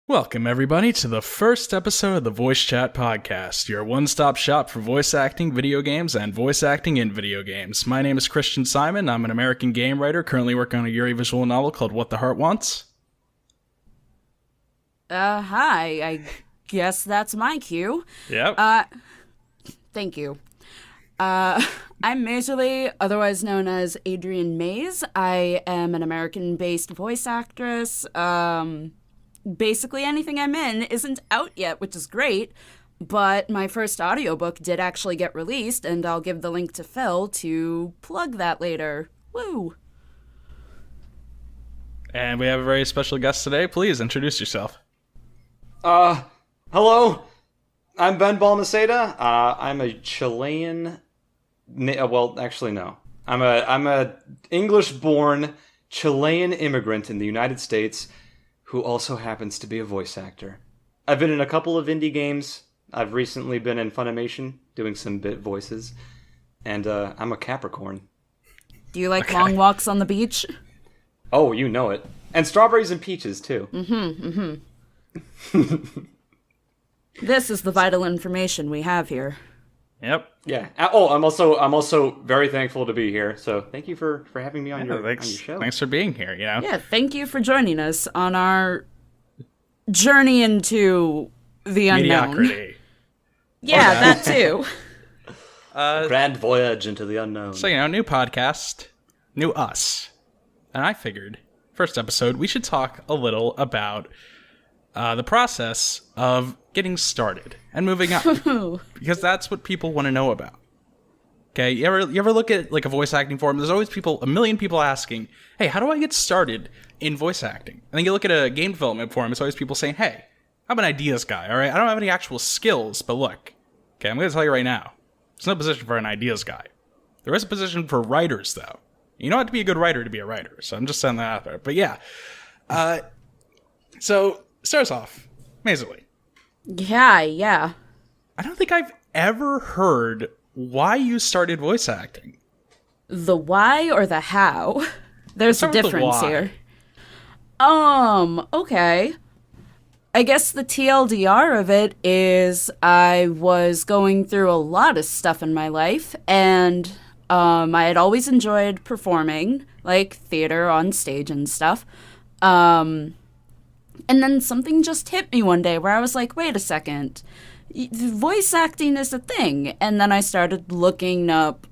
Welcome, everybody, to the first episode of the VoiceChat podcast, your one-stop shop for voice acting, video games, and voice acting in video games. My name is Christian Simon. I'm an American game writer currently working on a Yuri visual novel called What the Heart Wants. Hi. I guess that's my cue. Yep. Thank you. I'm Mayes, otherwise known as Adri Mayes. I am an American-based voice actress. Basically anything I'm in isn't out yet, which is great, but my first audiobook did actually get released, and I'll give the link to Phil to plug that later. Woo! And we have a very special guest today. Please introduce yourself. Hello. I'm Ben Balmaceda. I'm a Chilean. Well, actually, no. I'm a English-born Chilean immigrant in the United States who also happens to be a voice actor. I've been in a couple of indie games. I've recently been in Funimation doing some bit voices, and I'm a Capricorn. Do you like long walks on the beach? Oh, you know it. And strawberries and peaches too. This is the vital information we have here. Yep. Yeah. Oh, I'm also very thankful to be here. So thank you for having me on your show. Thanks for being here. Yeah, thank you for joining us on our journey into the unknown. Mediocrity. Yeah, that too. Grand voyage into the unknown. So, new podcast, new us. And I figured, first episode, we should talk a little about the process of getting started and moving up, because that's what people want to know about. Okay, you ever look at like a voice acting forum? There's always a million people asking, "Hey, how do I get started in voice acting?" And then you look at a game development forum, it's always people saying, "Hey, I'm an ideas guy. All right, I don't have any actual skills, but look, okay, I'm going to tell you right now, there's no position for an ideas guy. There is a position for writers, though. You don't have to be a good writer to be a writer. So I'm just saying that out there. But yeah, so start us off, amazingly. Yeah. I don't think I've ever heard why you started voice acting. The why or the how? There's a difference here. Okay. I guess the TLDR of it is I was going through a lot of stuff in my life, and I had always enjoyed performing, like theater on stage and stuff. And then something just hit me one day where I was like, wait a second, voice acting is a thing. And then I started looking up,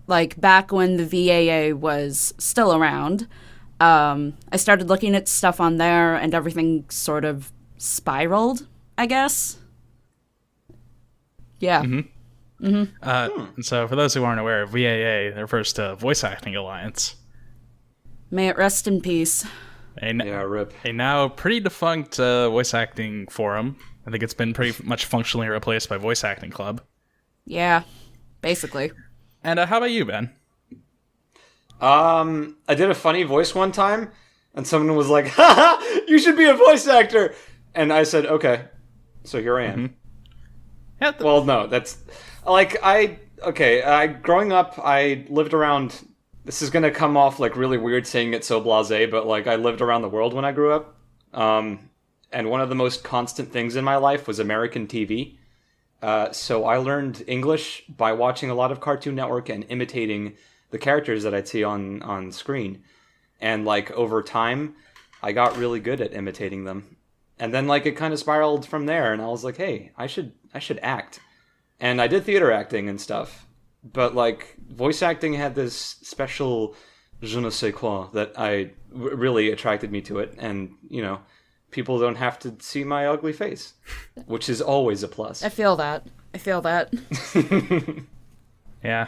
like back when the VAA was still around, I started looking at stuff on there and everything sort of spiraled, I guess. Yeah. And so for those who aren't aware, VAA refers to Voice Acting Alliance. May it rest in peace. RIP. A now pretty defunct voice acting forum. I think it's been pretty much functionally replaced by Voice Acting Club. Yeah, basically. And how about you, Ben? I did a funny voice one time, and someone was like, "Haha, you should be a voice actor!" And I said, okay. So here I am. Yeah, Well, no, that's... growing up, I lived around... This is going to come off like really weird saying it so blasé, but like I lived around the world when I grew up. And one of the most constant things in my life was American TV. So I learned English by watching a lot of Cartoon Network and imitating the characters that I'd see on screen. And like over time, I got really good at imitating them. And then like it kind of spiraled from there, and I was like, hey, I should act. And I did theater acting and stuff. But, like, voice acting had this special je ne sais quoi that really attracted me to it. And, people don't have to see my ugly face, which is always a plus. I feel that. Yeah.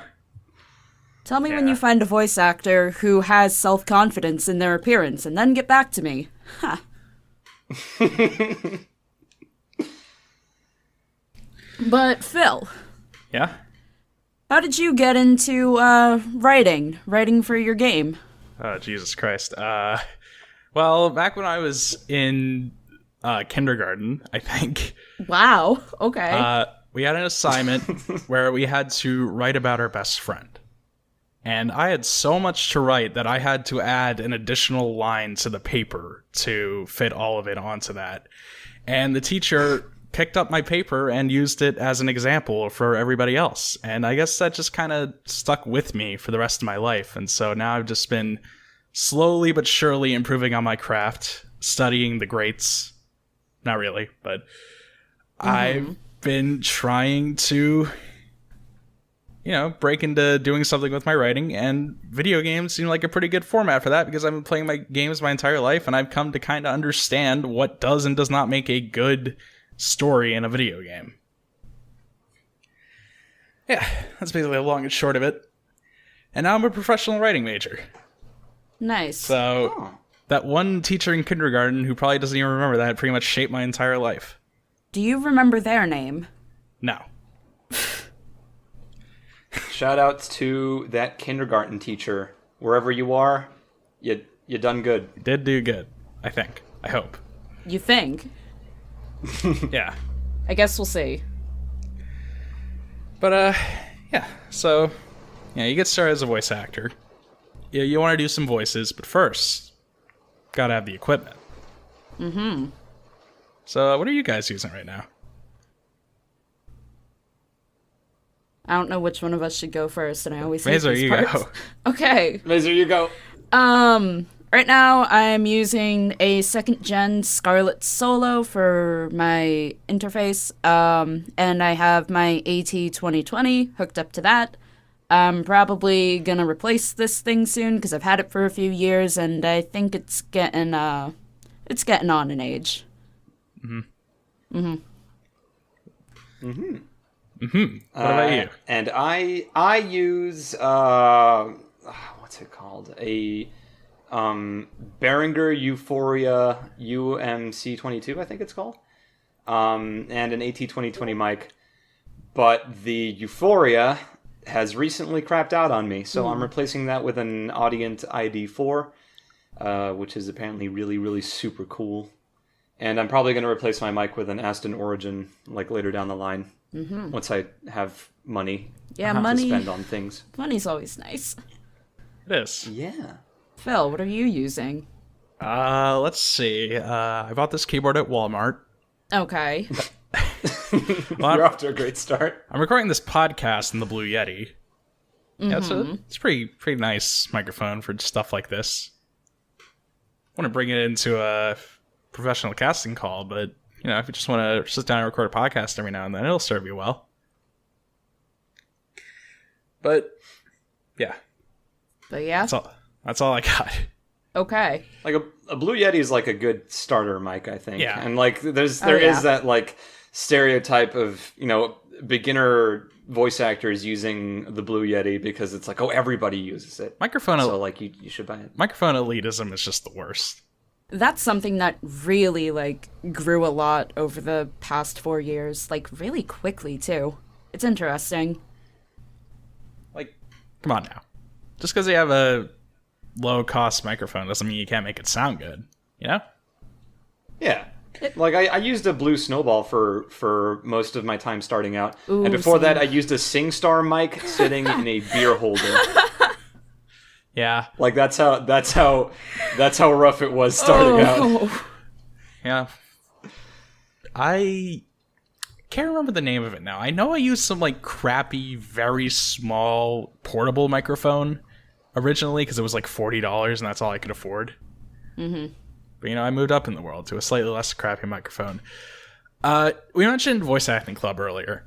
Tell me when you find a voice actor who has self-confidence in their appearance, and then get back to me. Ha. But, Phil. Yeah? How did you get into writing for your game? Oh, Jesus Christ. Well, back when I was in kindergarten, I think. Wow, okay. We had an assignment where we had to write about our best friend. And I had so much to write that I had to add an additional line to the paper to fit all of it onto that. And the teacher picked up my paper and used it as an example for everybody else. And I guess that just kind of stuck with me for the rest of my life. And so now I've just been slowly but surely improving on my craft, studying the greats. Not really, but I've been trying to, break into doing something with my writing, and video games seem like a pretty good format for that because I've been playing my games my entire life, and I've come to kind of understand what does and does not make a good story in a video game. Yeah, that's basically the long and short of it. And now I'm a professional writing major. Nice. So, that one teacher in kindergarten who probably doesn't even remember that pretty much shaped my entire life. Do you remember their name? No. Shout outs to that kindergarten teacher. Wherever you are, you done good. You did do good, I think. I hope. You think? Yeah. I guess we'll see. But, yeah. So, you get started as a voice actor. You want to do some voices, but first, gotta have the equipment. Mm-hmm. So, what are you guys using right now? I don't know which one of us should go first, and I always hate Mazer, these you parts. go. Okay. Mazer, you go. Right now I'm using a 2nd gen Scarlett Solo for my interface, and I have my AT2020 hooked up to that. I'm probably gonna replace this thing soon because I've had it for a few years, and I think it's getting on in age. What about you? And I use what's it called? A Behringer Euphoria UMC22, I think it's called. And an AT2020 mic. But the Euphoria has recently crapped out on me, so I'm replacing that with an Audient ID4, which is apparently really, really super cool. And I'm probably going to replace my mic with an Aston Origin, like later down the line, once I have money to spend on things. Money's always nice. It is. Yeah. Phil, what are you using? Let's see. I bought this keyboard at Walmart. Okay. You're off to a great start. I'm recording this podcast in the Blue Yeti. Yeah, it's a pretty nice microphone for stuff like this. I want to bring it into a professional casting call, but if you just want to sit down and record a podcast every now and then, it'll serve you well. But yeah, that's all I got. Okay. Like a Blue Yeti is like a good starter mic, I think. Yeah. And like there is that like stereotype of, beginner voice actors using the Blue Yeti because it's like, oh, everybody uses it. So like you should buy it. Microphone elitism is just the worst. That's something that really grew a lot over the past 4 years, really quickly too. It's interesting. Like, come on now. Just because you have a low-cost microphone doesn't mean you can't make it sound good, Yeah. Like, I used a Blue Snowball for most of my time starting out. Ooh, and before that, I used a SingStar mic sitting in a beer holder. Yeah. Like, that's how rough it was starting out. Yeah. I can't remember the name of it now. I know I used some, crappy, very small, portable microphone originally because it was, $40 and that's all I could afford. Mm-hmm. But, I moved up in the world to a slightly less crappy microphone. We mentioned Voice Acting Club earlier.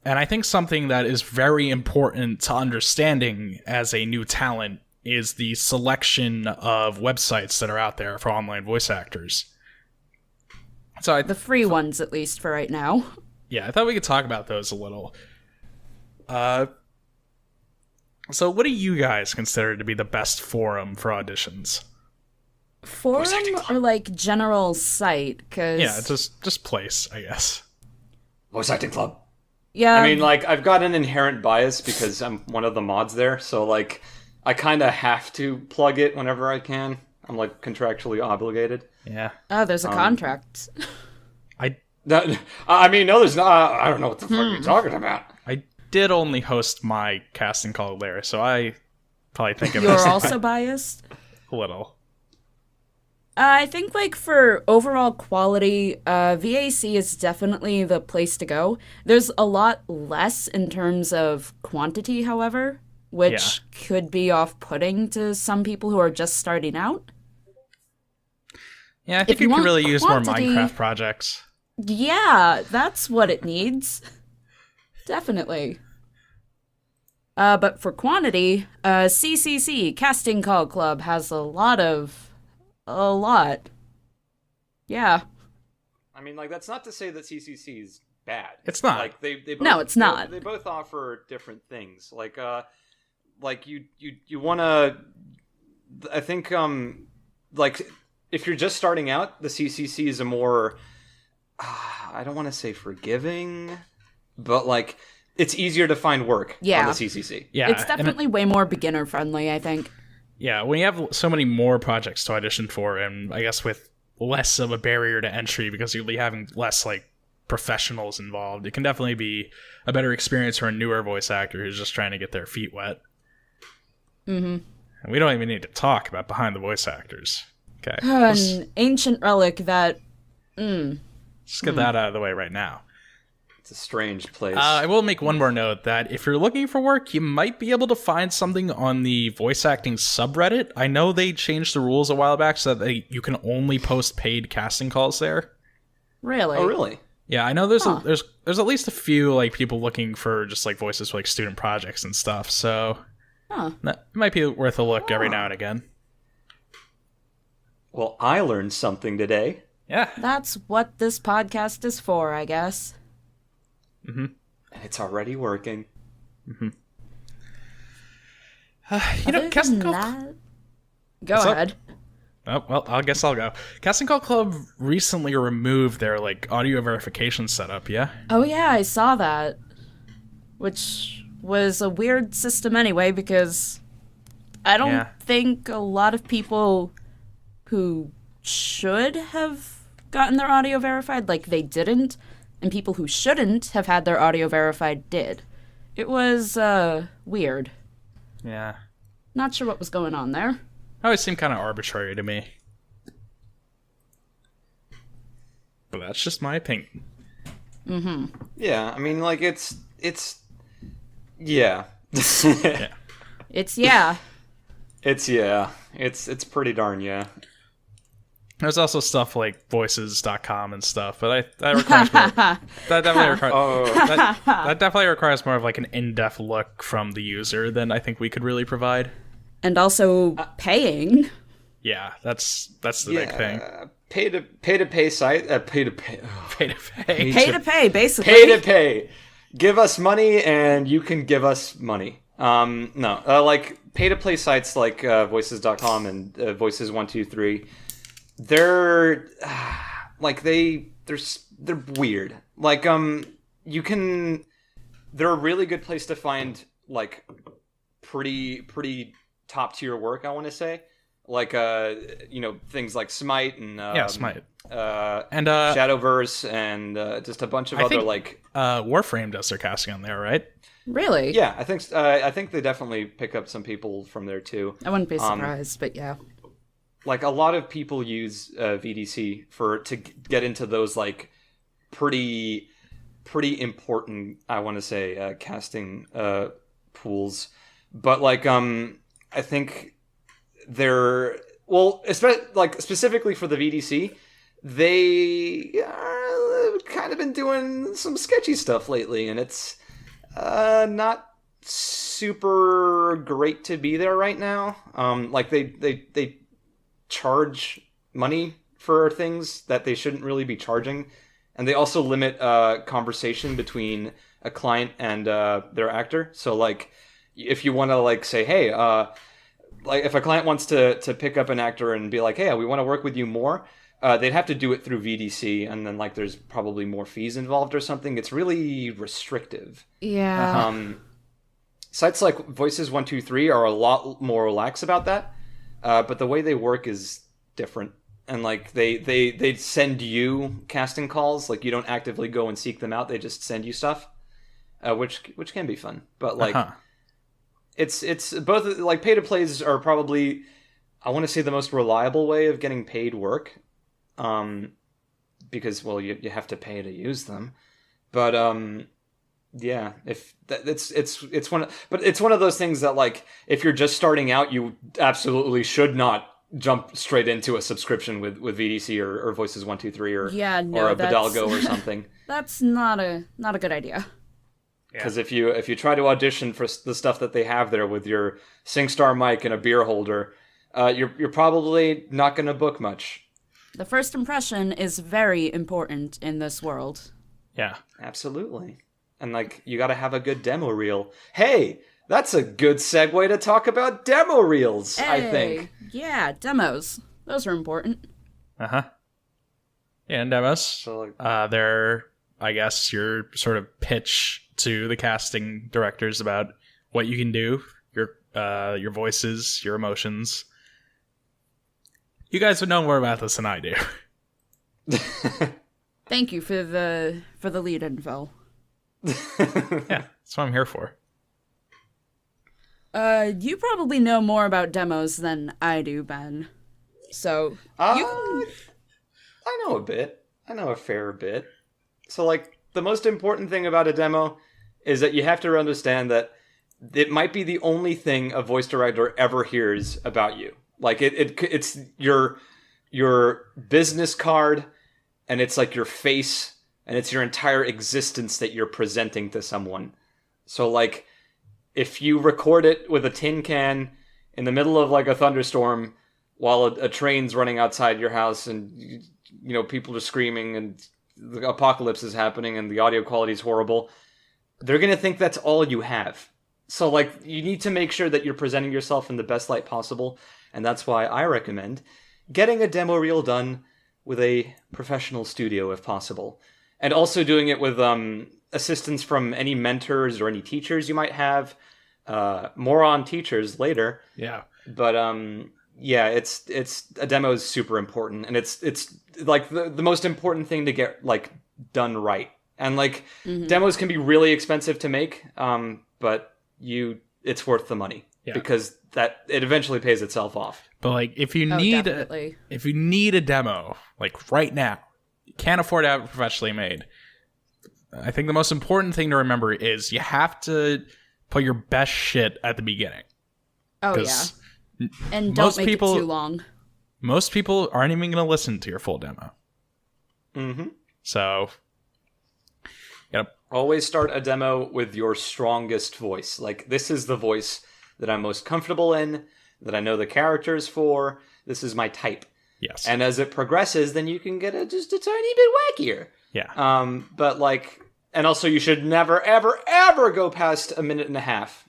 And I think something that is very important to understanding as a new talent is the selection of websites that are out there for online voice actors. So the free ones, at least, for right now. Yeah, I thought we could talk about those a little. So what do you guys consider to be the best forum for auditions? Forum or general site? Cause... Yeah, just place, I guess. Voice Acting Club. Yeah. I mean, I've got an inherent bias because I'm one of the mods there, so I kind of have to plug it whenever I can. I'm contractually obligated. Yeah. Oh, there's a contract. I mean, no, there's not. I don't know what the fuck you're talking about. I did only host my casting call there, so I probably think of it You're as also biased? a little. I think, like, for overall quality, VAC is definitely the place to go. There's a lot less in terms of quantity, however, which could be off-putting to some people who are just starting out. Yeah, I think you you could want really use more quantity- Minecraft projects. Yeah, that's what it needs. Definitely. But for quantity, CCC, Casting Call Club, has a lot. Yeah. I mean, like, that's not to say that CCC is bad. It's not. Like, they both, No, it's not. They both offer different things. Like you want to. I think like, if you're just starting out, the CCC is a more. I don't want to say forgiving, but like, it's easier to find work on the CCC. Yeah, It's definitely way more beginner friendly, I think. Yeah, when you have so many more projects to audition for, and I guess with less of a barrier to entry because you'll be having less like professionals involved, it can definitely be a better experience for a newer voice actor who's just trying to get their feet wet. Mm-hmm. And we don't even need to talk about behind the voice actors. Okay, An ancient relic that. let's get that out of the way right now. It's a strange place. I will make one more note that if you're looking for work, you might be able to find something on the voice acting subreddit. I know they changed the rules a while back so that you can only post paid casting calls there. Really? Oh, really? Yeah, I know there's at least a few like people looking for just like voices for like student projects and stuff. So that might be worth a look every now and again. Well, I learned something today. Yeah, That's what this podcast is for, I guess. And it's already working. you know, Other casting than call. that- Go What's up? ahead. Oh, well, I guess I'll go. Casting Call Club recently removed their like audio verification setup. Yeah. Oh yeah, I saw that. Which was a weird system anyway, because I don't think a lot of people who should have gotten their audio verified, like, they didn't, and people who shouldn't have had their audio verified did. It was weird. Yeah. Not sure what was going on there. Always seemed kind of arbitrary to me. But that's just my opinion. Yeah, I mean, like, it's yeah. Yeah. It's pretty darn yeah. There's also stuff like voices.com and stuff, but that requires more, that definitely requires more of like an in-depth look from the user than I think we could really provide. And also paying. Yeah, that's the big thing. Pay to pay site. Pay to pay. Pay to pay. Pay to pay, basically. Pay to pay. Give us money, and you can give us money. No, like pay to play sites like voices.com and voices123. They're like they're weird. Like you can. They're a really good place to find like pretty top tier work. I want to say. Like things like Smite and Smite and Shadowverse and just a bunch of other think, like Warframe does their casting on there, right? Really? Yeah, I think they definitely pick up some people from there too. I wouldn't be surprised, but yeah. Like a lot of people use VDC to get into those like pretty important, I want to say, casting pools, but like I think they're specifically for the VDC, they kind of been doing some sketchy stuff lately, and it's not super great to be there right now. Like they charge money for things that they shouldn't really be charging, and they also limit conversation between a client and their actor. So like if you want to like say, hey, like if a client wants to pick up an actor and be like, hey, we want to work with you more, they'd have to do it through VDC, and then like there's probably more fees involved or something. It's really restrictive. Yeah. Sites like Voices123 are a lot more lax about that, but the way they work is different. And like they send you casting calls, like you don't actively go and seek them out. They just send you stuff, which can be fun. But like it's both, like, pay to plays are probably, I want to say, the most reliable way of getting paid work, because, well, you have to pay to use them. But yeah, if that, it's one but it's one of those things that, like, if you're just starting out, you absolutely should not jump straight into a subscription with VDC or Voices 123 or or a Bidalgo or something. That's not a good idea. Because if you try to audition for the stuff that they have there with your SingStar mic and a beer holder, you're probably not going to book much. The first impression is very important in this world. Yeah. Absolutely. And, like, you got to have a good demo reel. Hey, that's a good segue to talk about demo reels, I think. Yeah, demos. Those are important. Uh-huh. Yeah, and demos. So, like, they're, I guess, your sort of pitch to the casting directors about what you can do, your voices, your emotions. You guys would know more about this than I do. Thank you for the lead info. Yeah, that's what I'm here for. You probably know more about demos than I do, Ben. So I know a bit. I know a fair bit. So, like, the most important thing about a demo is that you have to understand that it might be the only thing a voice director ever hears about you. Like, it's your business card, and it's like your face, and it's your entire existence that you're presenting to someone. So, like, if you record it with a tin can in the middle of, like, a thunderstorm while a train's running outside your house and, you know, people are screaming and the apocalypse is happening and the audio quality is horrible, they're going to think that's all you have. So, like, you need to make sure that you're presenting yourself in the best light possible, and that's why I recommend getting a demo reel done with a professional studio if possible. And also doing it with assistance from any mentors or any teachers you might have. More on teachers later. Yeah. But yeah, it's a demo is super important, and it's like the most important thing to get, like, done right. And, like, demos can be really expensive to make, but it's worth the money because that it eventually pays itself off. But, like, if you need a demo, like, right now, you can't afford to have it professionally made, I think the most important thing to remember is you have to put your best shit at the beginning. Oh, yeah. And don't make it too long. Most people aren't even going to listen to your full demo. Mm-hmm. So, always start a demo with your strongest voice. Like, this is the voice that I'm most comfortable in, that I know the characters for. This is my type. Yes. And as it progresses, then you can get just a tiny bit wackier. Yeah. But, like, and also you should never, ever, ever go past a minute and a half.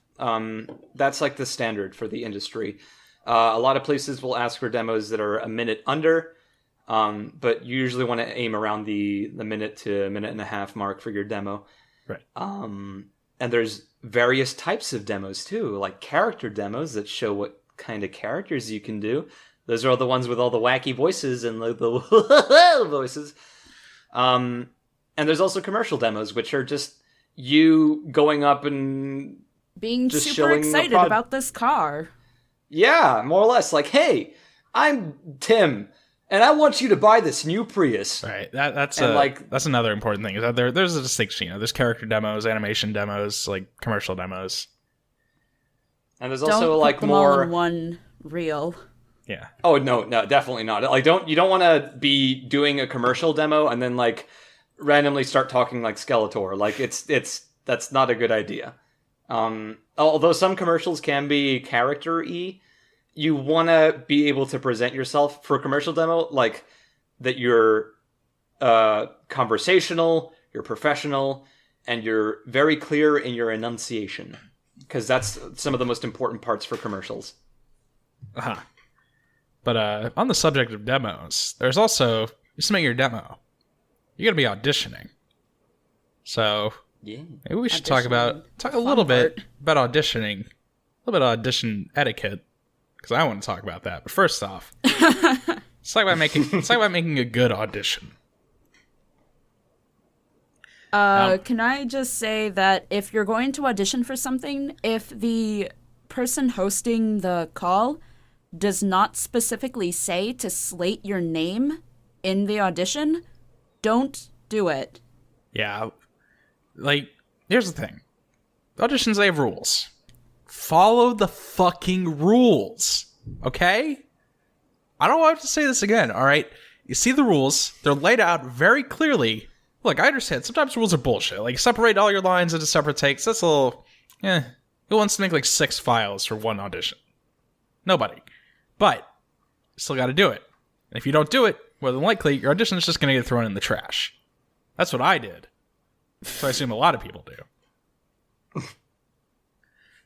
That's, like, the standard for the industry. A lot of places will ask for demos that are a minute under, but you usually want to aim around the minute to minute and a half mark for your demo. Right. And there's various types of demos too, like character demos that show what kind of characters you can do. Those are the ones with all the wacky voices and the voices. And there's also commercial demos, which are just you going up and being just super excited about this car. Yeah, more or less. Like, hey, I'm Tim, and I want you to buy this new Prius. Right. That's another important thing. Is that there's a distinction. You know, there's character demos, animation demos, like commercial demos. And there's also like them more all in one reel. Yeah. Oh no, definitely not. Like, you don't want to be doing a commercial demo and then, like, randomly start talking like Skeletor. Like, that's not a good idea. Although some commercials can be character-y, you want to be able to present yourself for a commercial demo, like, that you're conversational, you're professional, and you're very clear in your enunciation. Because that's some of the most important parts for commercials. Uh-huh. But on the subject of demos, there's also, you submit your demo, you gotta be auditioning. So, yeah, maybe we should talk a little bit about auditioning, a little bit of audition etiquette, because I want to talk about that. But first off, let's talk about making a good audition. Can I just say that if you're going to audition for something, if the person hosting the call does not specifically say to slate your name in the audition, don't do it. Yeah. Like, here's the thing. Auditions, they have rules. Follow the fucking rules. Okay? I don't have to say this again, alright? You see the rules. They're laid out very clearly. Look, I understand. Sometimes rules are bullshit. Like, separate all your lines into separate takes. That's a little... Who wants to make, like, 6 files for one audition? Nobody. But, you still gotta do it. And if you don't do it, more than likely, your audition is just gonna get thrown in the trash. That's what I did. So I assume a lot of people do.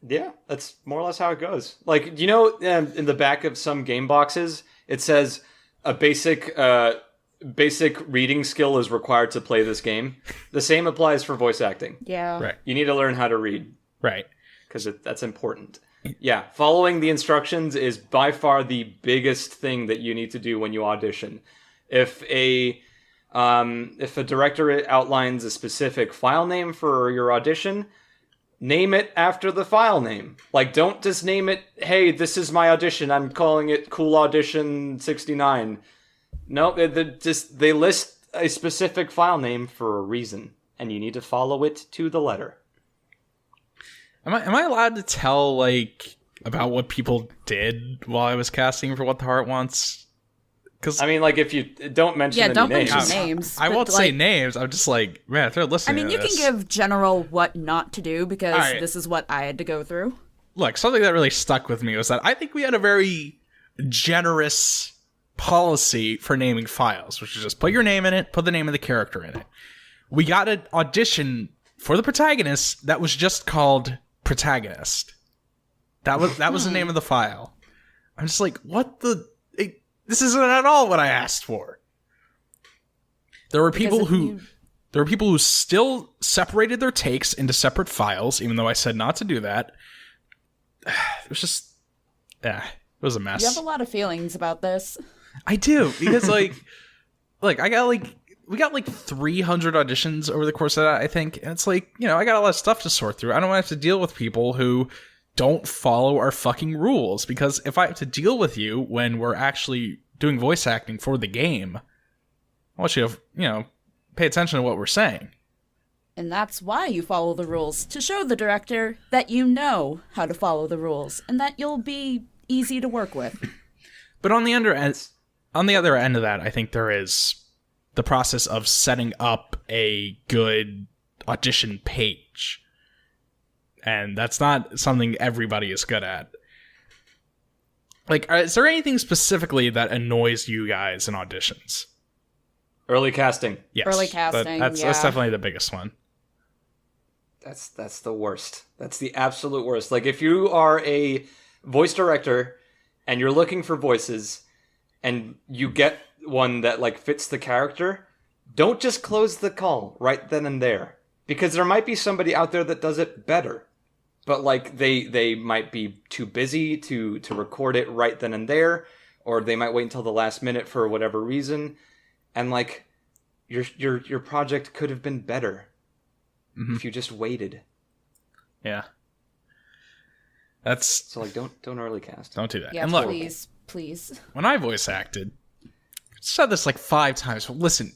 Yeah, that's more or less how it goes. Like, you know, in the back of some game boxes, it says a basic reading skill is required to play this game. The same applies for voice acting. Yeah. Right. You need to learn how to read. Right. Because that's important. Yeah, following the instructions is by far the biggest thing that you need to do when you audition. If a director outlines a specific file name for your audition, name it after the file name. Like, don't just name it, hey, this is my audition, I'm calling it Cool Audition 69. No, they list a specific file name for a reason, and you need to follow it to the letter. Am I allowed to tell, like, about what people did while I was casting for What the Heart Wants? Because I mean, like, if you don't mention any don't names. mention names. I won't but, say like, names. I'm just like, man, if they're listening to you this. can give general what not to do because Alright. this is what I had to go through. Look, something that really stuck with me was that I think we had a very generous policy for naming files, which is just put your name in it, put the name of the character in it. We got an audition for the protagonist that was just called Protagonist. That was the name of the file. I'm just like, what the... This isn't at all what I asked for. There were people who still separated their takes into separate files, even though I said not to do that. It was just... it was a mess. You have a lot of feelings about this. I do, because, like, we got, like, 300 auditions over the course of that, I think, and it's like, I got a lot of stuff to sort through. I don't want to have to deal with people who don't follow our fucking rules, because if I have to deal with you when we're actually doing voice acting for the game, I want you to, pay attention to what we're saying. And that's why you follow the rules, to show the director that you know how to follow the rules, and that you'll be easy to work with. But on the other end of that, I think there is the process of setting up a good audition page. And that's not something everybody is good at. Like, is there anything specifically that annoys you guys in auditions? Early casting. Yes. Early casting, That's definitely the biggest one. That's the worst. That's the absolute worst. Like, if you are a voice director and you're looking for voices and you get one that, like, fits the character, don't just close the call right then and there. Because there might be somebody out there that does it better. But, like, they might be too busy to record it right then and there, or they might wait until the last minute for whatever reason. And, like, your project could have been better if you just waited. Yeah. So, like, don't early cast. Don't do that. Yeah, and look, please. when I voice acted, I said this like 5 times, but listen,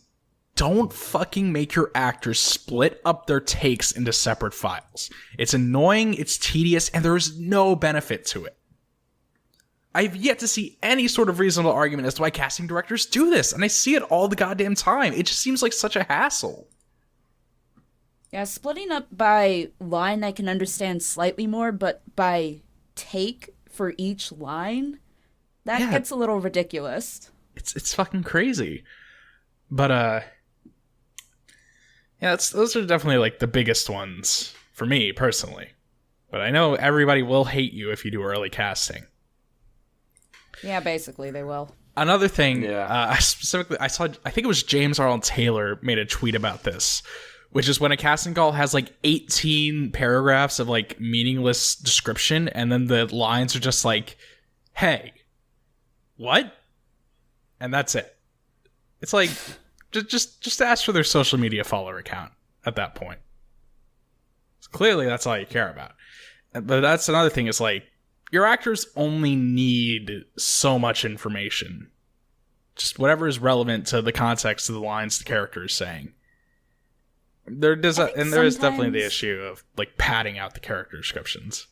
don't fucking make your actors split up their takes into separate files. It's annoying, it's tedious, and there's no benefit to it. I've yet to see any sort of reasonable argument as to why casting directors do this, and I see it all the goddamn time. It just seems like such a hassle. Yeah, splitting up by line I can understand slightly more, but by take for each line, that gets a little ridiculous. It's fucking crazy. But those are definitely like the biggest ones for me personally. But I know everybody will hate you if you do early casting. Yeah, basically they will. Another thing, Yeah. I saw, I think it was James Arnold Taylor made a tweet about this, which is when a casting call has like 18 paragraphs of like meaningless description, and then the lines are just like, hey, what? And that's it. It's like, just ask for their social media follower account at that point. So clearly that's all you care about. But that's another thing, is like, your actors only need so much information. Just whatever is relevant to the context of the lines the character is saying. There is definitely the issue of like padding out the character descriptions.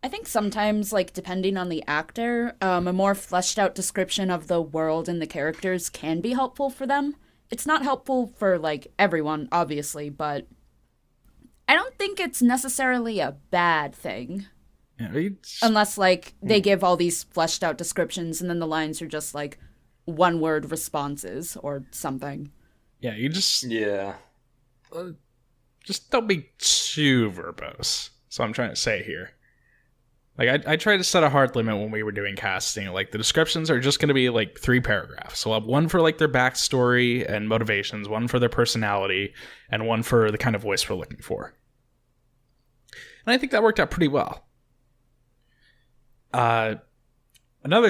I think sometimes, like, depending on the actor, a more fleshed out description of the world and the characters can be helpful for them. It's not helpful for, like, everyone, obviously, but I don't think it's necessarily a bad thing. Yeah, unless, like, they give all these fleshed out descriptions and then the lines are just, like, one-word responses or something. Yeah, you just... Yeah. Just don't be too verbose. That's what I'm trying to say here. Like, I tried to set a hard limit when we were doing casting. Like, the descriptions are just going to be, like, 3 paragraphs. So I'll have one for, like, their backstory and motivations, one for their personality, and one for the kind of voice we're looking for. And I think that worked out pretty well. Another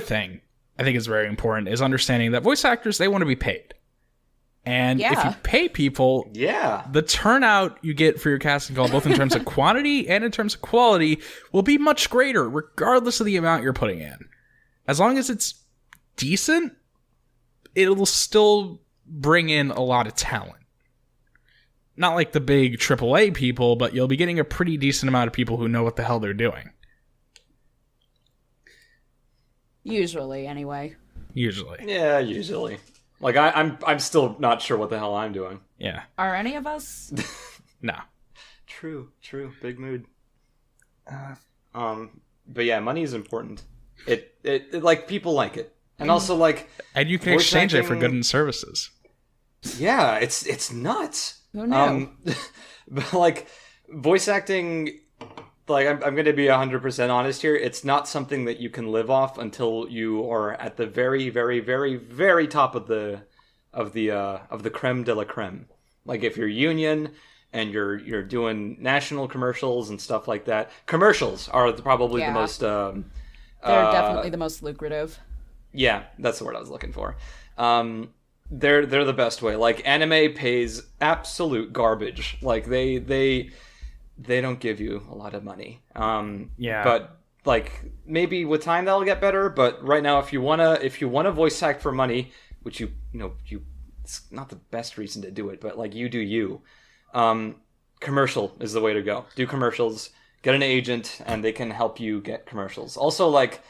thing I think is very important is understanding that voice actors, they want to be paid. And if you pay people, the turnout you get for your casting call, both in terms of quantity and in terms of quality, will be much greater, regardless of the amount you're putting in. As long as it's decent, it'll still bring in a lot of talent. Not like the big AAA people, but you'll be getting a pretty decent amount of people who know what the hell they're doing. Usually, anyway. Usually. Yeah, usually. Like, I'm still not sure what the hell I'm doing. Yeah. Are any of us? No. True. Big mood. But yeah, money is important. It like, people like it. And also, like... And you can exchange it for goods and services. Yeah, it's nuts. Who knew? But, like, voice acting... Like, I'm going to be 100% honest here. It's not something that you can live off until you are at the very, very, very, very top of the creme de la creme. Like, if you're union and you're doing national commercials and stuff like that, commercials are probably the most. They're definitely the most lucrative. Yeah, that's the word I was looking for. They're the best way. Like, anime pays absolute garbage. Like, they don't give you a lot of money. But like, maybe with time that'll get better. But right now, if you wanna voice act for money, which it's not the best reason to do it, but like, you do you. Commercial is the way to go. Do commercials. Get an agent, and they can help you get commercials. Also, like,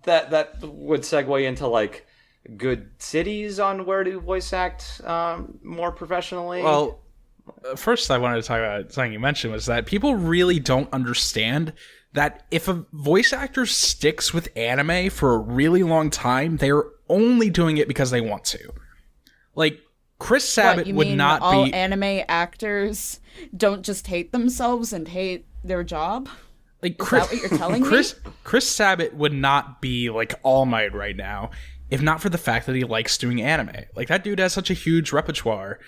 that would segue into like good cities on where to voice act more professionally. Well. First, I wanted to talk about something you mentioned, was that people really don't understand that if a voice actor sticks with anime for a really long time, they're only doing it because they want to. Like, Chris Sabat would not be... all anime actors don't just hate themselves and hate their job? Like, Is that what you're telling me? Chris Sabat would not be, like, All Might right now, if not for the fact that he likes doing anime. Like, that dude has such a huge repertoire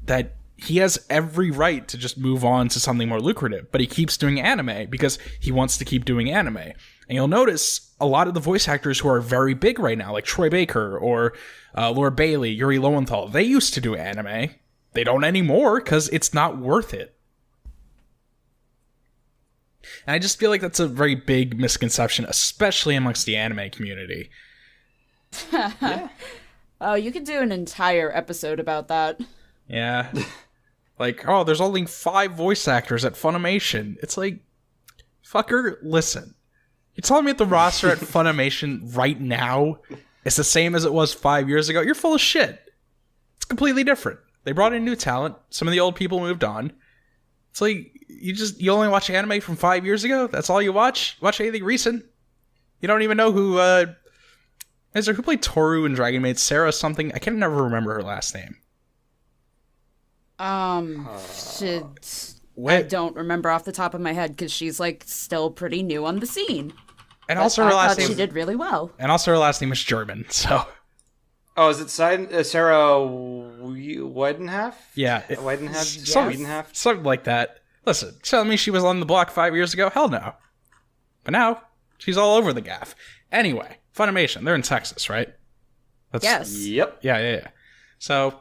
that... he has every right to just move on to something more lucrative, but he keeps doing anime because he wants to keep doing anime. And you'll notice a lot of the voice actors who are very big right now, like Troy Baker or Laura Bailey, Yuri Lowenthal, they used to do anime. They don't anymore because it's not worth it. And I just feel like that's a very big misconception, especially amongst the anime community. Yeah. Oh, you could do an entire episode about that. Yeah. Like, oh, there's only 5 voice actors at Funimation. It's like, fucker, listen. You're telling me that the roster at Funimation right now is the same as it was 5 years ago? You're full of shit. It's completely different. They brought in new talent. Some of the old people moved on. It's like, you only watch anime from 5 years ago? That's all you watch? Watch anything recent? You don't even know who, who played Toru in Dragon Maid? Sarah something? I can never remember her last name. I don't remember off the top of my head because she's like still pretty new on the scene. And also her last name, she did really well. And also her last name is German, so. Oh, is it Sarah Weidenhalf? Yeah. Weidenhalf? Something like that. Listen, tell me she was on the block 5 years ago? Hell no. But now, she's all over the gaff. Anyway, Funimation, they're in Texas, right? Yes. Yep. Yeah. So,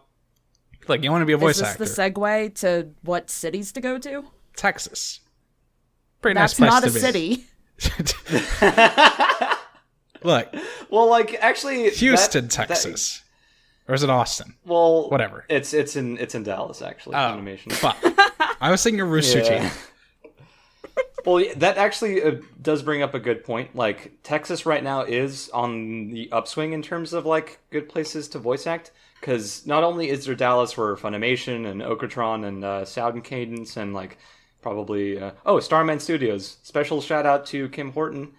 like, you want to be a voice actor. Is this the segue to what cities to go to? Texas. Pretty That's nice place not to a be. city. Look, Well, like actually, Houston, Texas, or is it Austin? Well, Whatever. It's in Dallas actually. Animation. Fuck. I was thinking Rooster Teeth. Well, yeah, that actually does bring up a good point. Like, Texas right now is on the upswing in terms of, like, good places to voice act. Because not only is there Dallas where Funimation and Okratron and Sound and Cadence and, like, probably... Starman Studios. Special shout out to Kim Horton.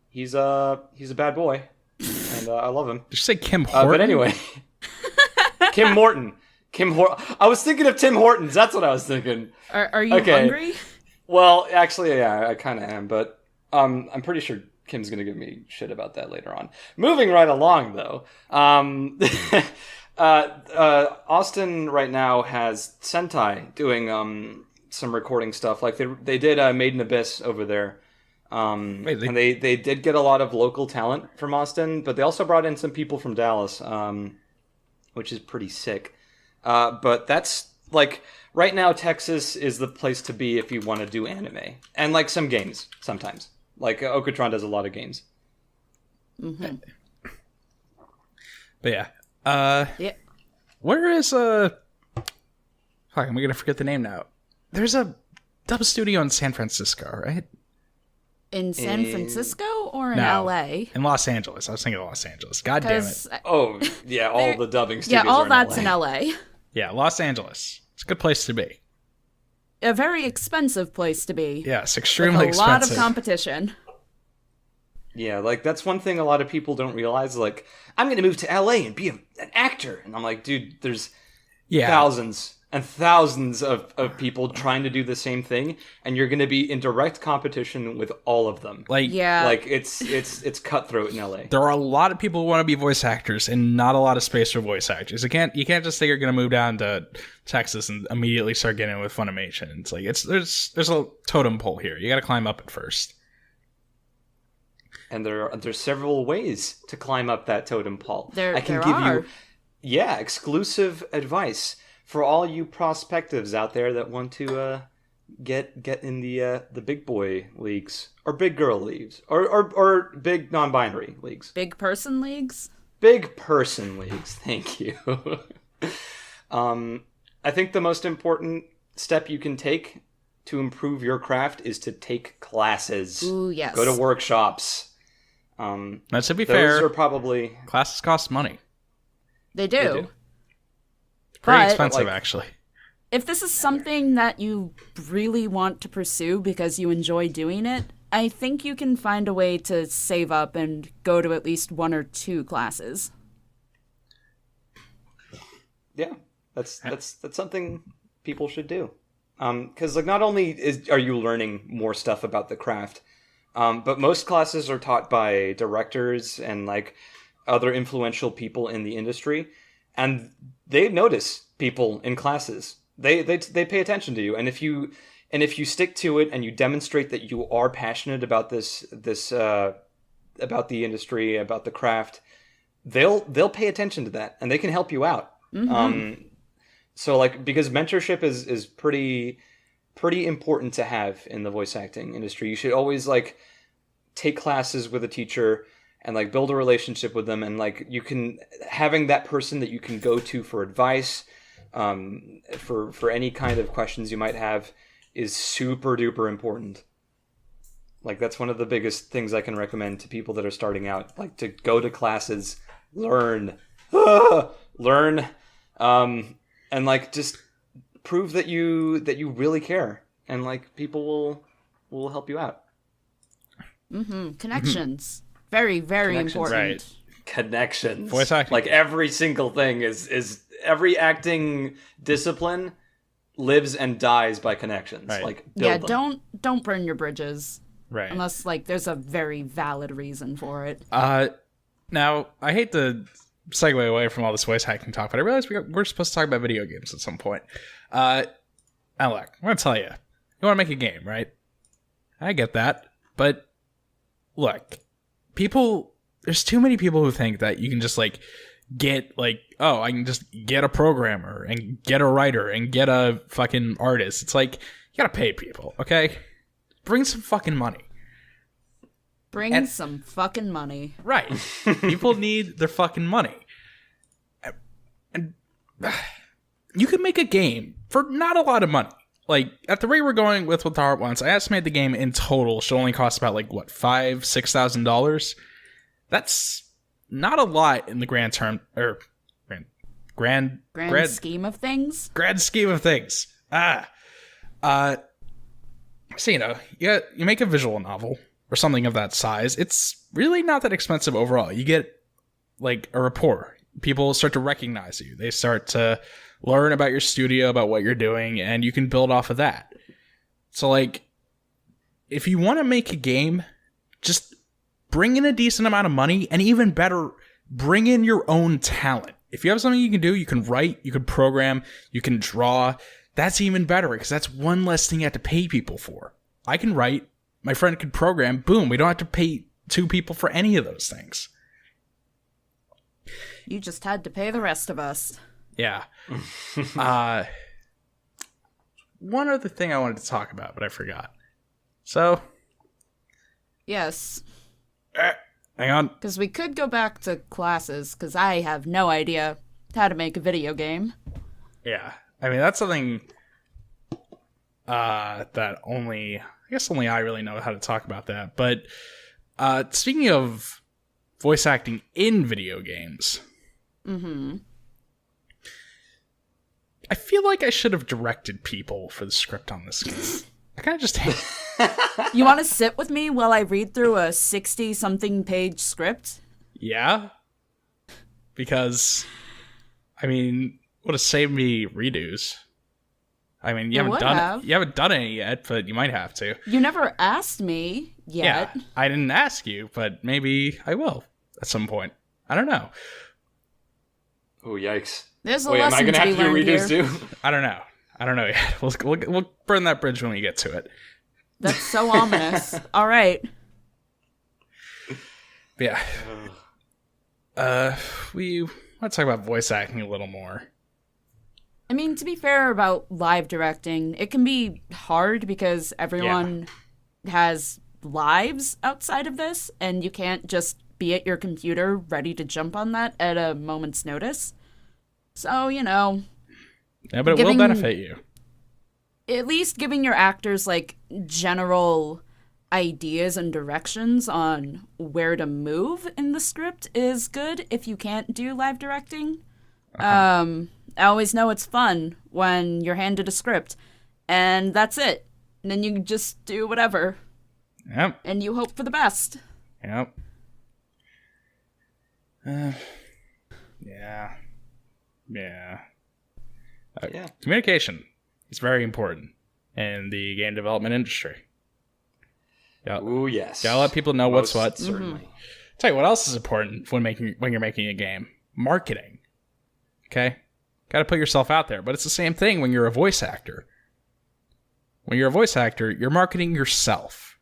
He's a bad boy. And I love him. Did you say Kim Horton? But anyway. Kim Morton. I was thinking of Tim Hortons. That's what I was thinking. Are you hungry? Well, actually, yeah, I kind of am, but I'm pretty sure Kim's going to give me shit about that later on. Moving right along, though. Austin right now has Sentai doing some recording stuff. Like, they did Made in Abyss over there. And they did get a lot of local talent from Austin, but they also brought in some people from Dallas, which is pretty sick. But that's, like... Right now, Texas is the place to be if you want to do anime. And, like, some games, sometimes. Like, Okatron does a lot of games. Mm-hmm. But yeah. Where is, Fuck, am I gonna forget the name now? There's a dub studio in San Francisco, right? In San Francisco or in No, LA? in Los Angeles. I was thinking of Los Angeles. God damn it. Oh, yeah, all the dubbing studios Yeah, all are that's in LA. in LA. Yeah, Los Angeles. It's a good place to be. A very expensive place to be. Yes, extremely with a lot expensive. of competition. Yeah, like, that's one thing a lot of people don't realize. Like, I'm going to move to LA and be an actor. And I'm like, dude, there's thousands and thousands of people trying to do the same thing. And you're going to be in direct competition with all of them. Like, Like, it's cutthroat in LA. there are a lot of people who want to be voice actors and not a lot of space for voice actors. You can't just say you're going to move down to Texas and immediately start getting in with Funimation. It's like, there's a totem pole here. You got to climb up it first. And there's several ways to climb up that totem pole. There I can are. give you, exclusive advice for all you prospectives out there that want to get in the big boy leagues or big girl leagues or big non-binary leagues. Big person leagues? Big person leagues. Thank you. I think the most important step you can take to improve your craft is to take classes. Ooh, yes. Go to workshops. Now, to be Those fair, are probably... classes cost money. They do. Pretty But- expensive, actually. If this is something that you really want to pursue because you enjoy doing it, I think you can find a way to save up and go to at least 1 or 2 classes. Yeah, that's something people should do. Because, like, not only are you learning more stuff about the craft, but most classes are taught by directors and, like, other influential people in the industry, and they notice people in classes. They pay attention to you, and if you stick to it and you demonstrate that you are passionate about this about the industry, about the craft, they'll pay attention to that, and they can help you out. Mm-hmm. So, like, because mentorship is pretty important to have in the voice acting industry. You should always, like, take classes with a teacher and, like, build a relationship with them, and, like, having that person that you can go to for advice, for any kind of questions you might have, is super duper important. Like, that's one of the biggest things I can recommend to people that are starting out, like, to go to classes, learn, and, like, just prove that you really care, and, like, people will help you out. Mm-hmm. Connections. Very, very Connections, important. right. Connections. Voice acting. Like, every single thing is every acting discipline lives and dies by connections. Right. Like, build them. Don't burn your bridges. Right. Unless, like, there's a very valid reason for it. Now, I hate to segue away from all this voice acting talk, but I realize we're supposed to talk about video games at some point. Alec, I'm going to tell you. You want to make a game, right? I get that. But, look, there's too many people who think that you can just, like, get, like, oh, I can just get a programmer and get a writer and get a fucking artist. It's like, you gotta pay people, okay? Bring some fucking money. Bring some fucking money. Right. People need their fucking money. And you can make a game for not a lot of money. Like, at the rate we're going with the Heart Wants, I estimate the game in total should only cost about, like, what, $5,000-$6,000? That's not a lot in the grand scheme of things. Grand scheme of things. So, you make a visual novel or something of that size. It's really not that expensive overall. You get, like, a rapport. People start to recognize you. They start to learn about your studio, about what you're doing, and you can build off of that. So, like, if you want to make a game, just bring in a decent amount of money, and even better, bring in your own talent. If you have something you can do, you can write, you can program, you can draw. That's even better, because that's one less thing you have to pay people for. I can write, my friend can program, boom, we don't have to pay 2 people for any of those things. You just had to pay the rest of us. Yeah. One other thing I wanted to talk about, but I forgot. So. Yes. Hang on. Because we could go back to classes, because I have no idea how to make a video game. Yeah. I mean, that's something that only I really know how to talk about that. But speaking of voice acting in video games. Mm-hmm. I feel like I should have directed people for the script on this game. I kind of just hate it. You want to sit with me while I read through a 60-something page script? Yeah. Because, I mean, would have saved me redos. I mean, you haven't done any yet, but you might have to. You never asked me yet. Yeah, I didn't ask you, but maybe I will at some point. I don't know. Oh, yikes. There's a Wait, am I lesson going to have to do redos here. too? I don't know yet. We'll burn that bridge when we get to it. That's so ominous. All right. Yeah. We want to talk about voice acting a little more. I mean, to be fair about live directing, it can be hard because everyone has lives outside of this, and you can't just be at your computer ready to jump on that at a moment's notice. So, Yeah, but it will benefit you. At least giving your actors, like, general ideas and directions on where to move in the script is good if you can't do live directing. I always know it's fun when you're handed a script, and that's it. And then you just do whatever. Yep. And you hope for the best. Yep. Yeah. Communication is very important in the game development industry. Ooh, yes. Gotta let people know what's what. Certainly. Mm-hmm. Tell you what else is important when you're making a game. Marketing. Okay? Gotta put yourself out there. But it's the same thing when you're a voice actor. When you're a voice actor, you're marketing yourself.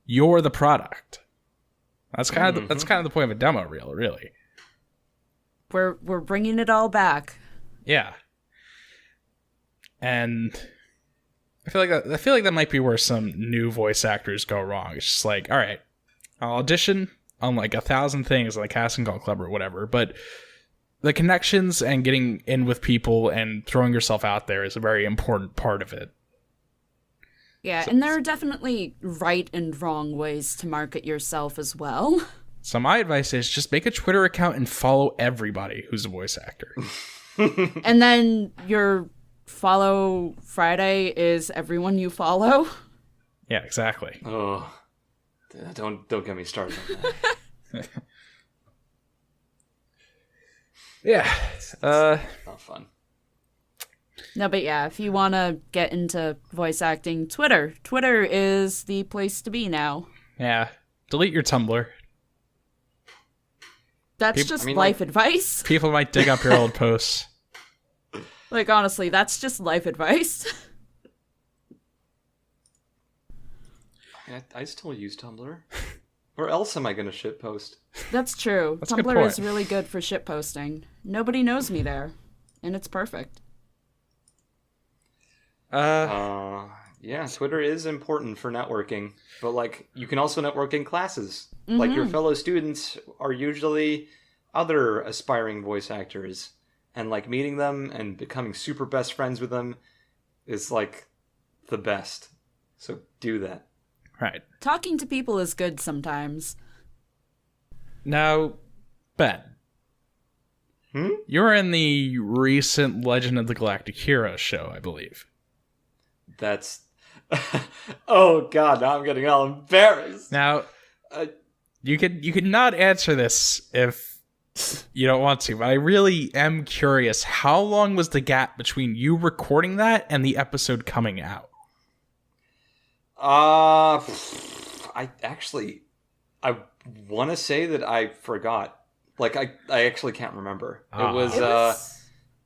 You're the product. That's kind of the point of a demo reel, really. We're bringing it all back. Yeah. And I feel like that might be where some new voice actors go wrong. It's just like, all right, I'll audition on like 1,000 things on the casting call club or whatever, but the connections and getting in with people and throwing yourself out there is a very important part of it. Yeah, and there are definitely right and wrong ways to market yourself as well. So my advice is just make a Twitter account and follow everybody who's a voice actor. And then your follow Friday is everyone you follow. Yeah, exactly. Oh, don't get me started on that. Yeah. Not fun. No, but yeah, if you want to get into voice acting, Twitter is the place to be now. Yeah. Delete your Tumblr. That's life advice. People might dig up your old posts. Like, honestly, that's just life advice. I still use Tumblr. Where else am I going to shitpost? That's true. That's a good Tumblr point. is really good for shitposting. Nobody knows me there, and it's perfect. Yeah, Twitter is important for networking, but like you can also network in classes. Like your fellow students are usually other aspiring voice actors, and like meeting them and becoming super best friends with them is like the best. So do that. Right. Talking to people is good sometimes. Now, Ben. You're in the recent Legend of the Galactic Heroes show, I believe. That's... Oh god, now I'm getting all embarrassed. Now, you could not answer this if you don't want to, but I really am curious. How long was the gap between you recording that and the episode coming out? I want to say that I forgot. Like, I actually can't remember. It was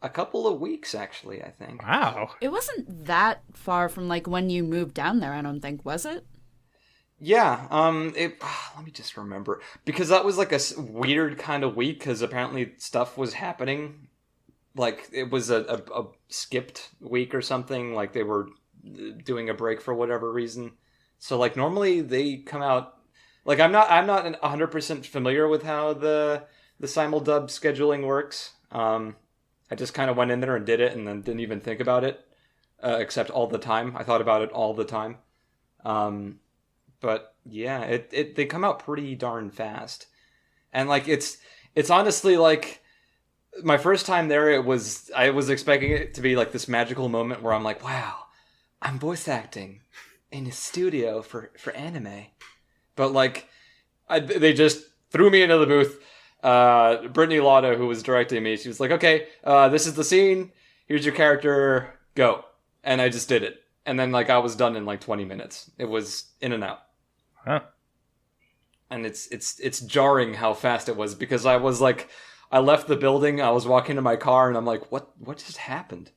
a couple of weeks, actually, I think. Wow. It wasn't that far from, like, when you moved down there, I don't think, was it? Yeah, let me just remember. Because that was, like, a weird kind of week, because apparently stuff was happening. Like, it was a skipped week or something. Like, they were doing a break for whatever reason. So, like, normally they come out... Like, I'm not 100% familiar with how the simuldub scheduling works. I just kind of went in there and did it and then didn't even think about it, except all the time. I thought about it all the time. But yeah, they come out pretty darn fast. And like, it's honestly like, my first time there, I was expecting it to be like this magical moment where I'm like, wow, I'm voice acting in a studio for anime. But like, they just threw me into the booth. Brittany Lauda, who was directing me, she was like, okay, this is the scene. Here's your character. Go. And I just did it. And then like I was done in like 20 minutes. It was in and out. Huh. And it's jarring how fast it was, because I was like, I left the building, I was walking to my car, and I'm like, what just happened?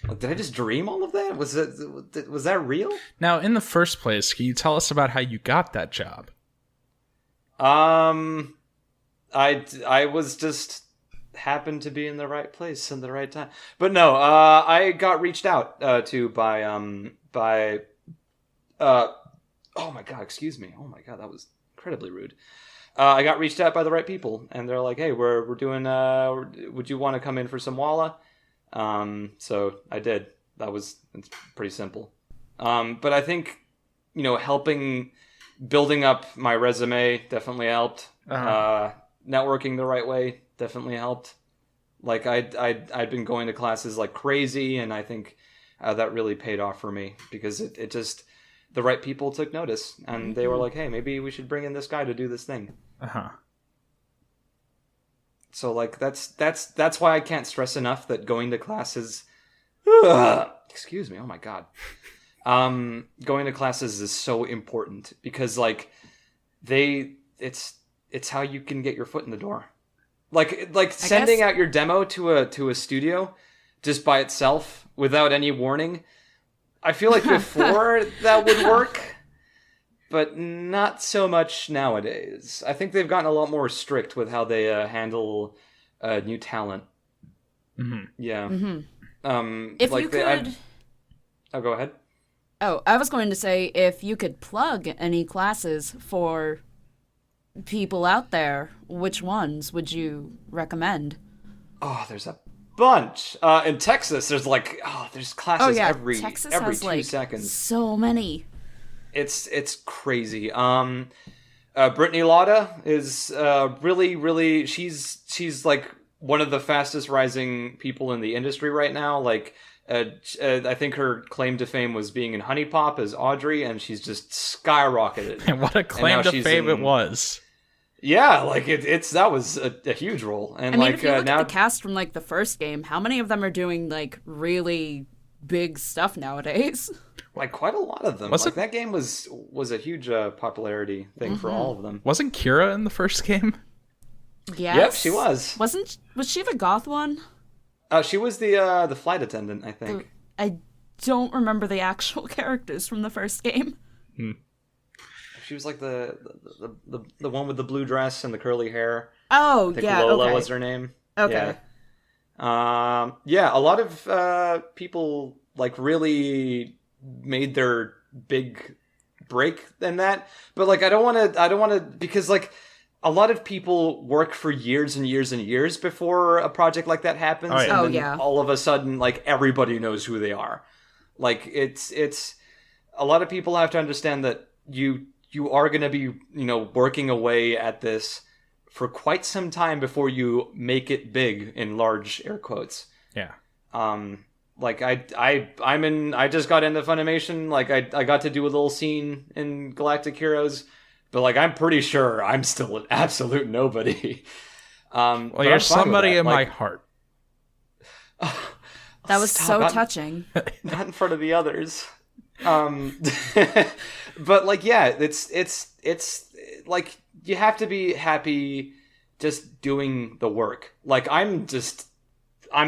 Like, did I just dream all of that? Was that real? Now, in the first place, can you tell us about how you got that job? I was just happened to be in the right place in the right time. But no, I got reached out to by oh my god, excuse me. Oh my god, that was incredibly rude. I got reached out by the right people, and they're like, "Hey, we're doing. Would you want to come in for some Walla?" So I did. It's pretty simple. But I think, helping building up my resume definitely helped. Networking the right way definitely helped. Like I'd been going to classes like crazy, and I think that really paid off for me, because it just, the right people took notice, and they were like, "Hey, maybe we should bring in this guy to do this thing." So like that's why I can't stress enough that going to classes, excuse me, oh my god, going to classes is so important, because like it's how you can get your foot in the door. Like sending out your demo to a studio just by itself without any warning. I feel like before that would work, but not so much nowadays. I think they've gotten a lot more strict with how they handle new talent. Mm-hmm. Yeah. Mm-hmm. If like you could... Oh, go ahead. Oh, I was going to say, if you could plug any classes for people out there, which ones would you recommend? Oh, there's a bunch. In Texas, there's like, there's classes every Texas every has 2 seconds. So many. It's crazy. Brittany Lauda is really she's like one of the fastest rising people in the industry right now. Like I think her claim to fame was being in Honey Pop as Audrey, and she's just skyrocketed. And what a claim to fame it was. Yeah, like that was a huge role. And I mean, like if you look now at the cast from like the first game, how many of them are doing like really big stuff nowadays? Like quite a lot of them. That game was a huge popularity thing for all of them. Wasn't Kira in the first game? Yes. Yep, she was. Was she the goth one? She was the flight attendant, I think. I don't remember the actual characters from the first game. She was like the one with the blue dress and the curly hair. Oh, I think yeah, Lola okay. was her name. Okay. Yeah. A lot of people like really made their big break in that. But like, I don't want to, because like a lot of people work for years and years and years before a project like that happens. Oh, yeah. And then all of a sudden, like, everybody knows who they are. Like, it's a lot of people have to understand that you are going to be, you know, working away at this for quite some time before you make it big, in large air quotes. Yeah. Like I just got into Funimation. Like I got to do a little scene in Galactic Heroes, but like I'm pretty sure I'm still an absolute nobody. Well, you're somebody in my heart. That was so touching. Not in front of the others. But like, yeah, it's like you have to be happy just doing the work. Like I'm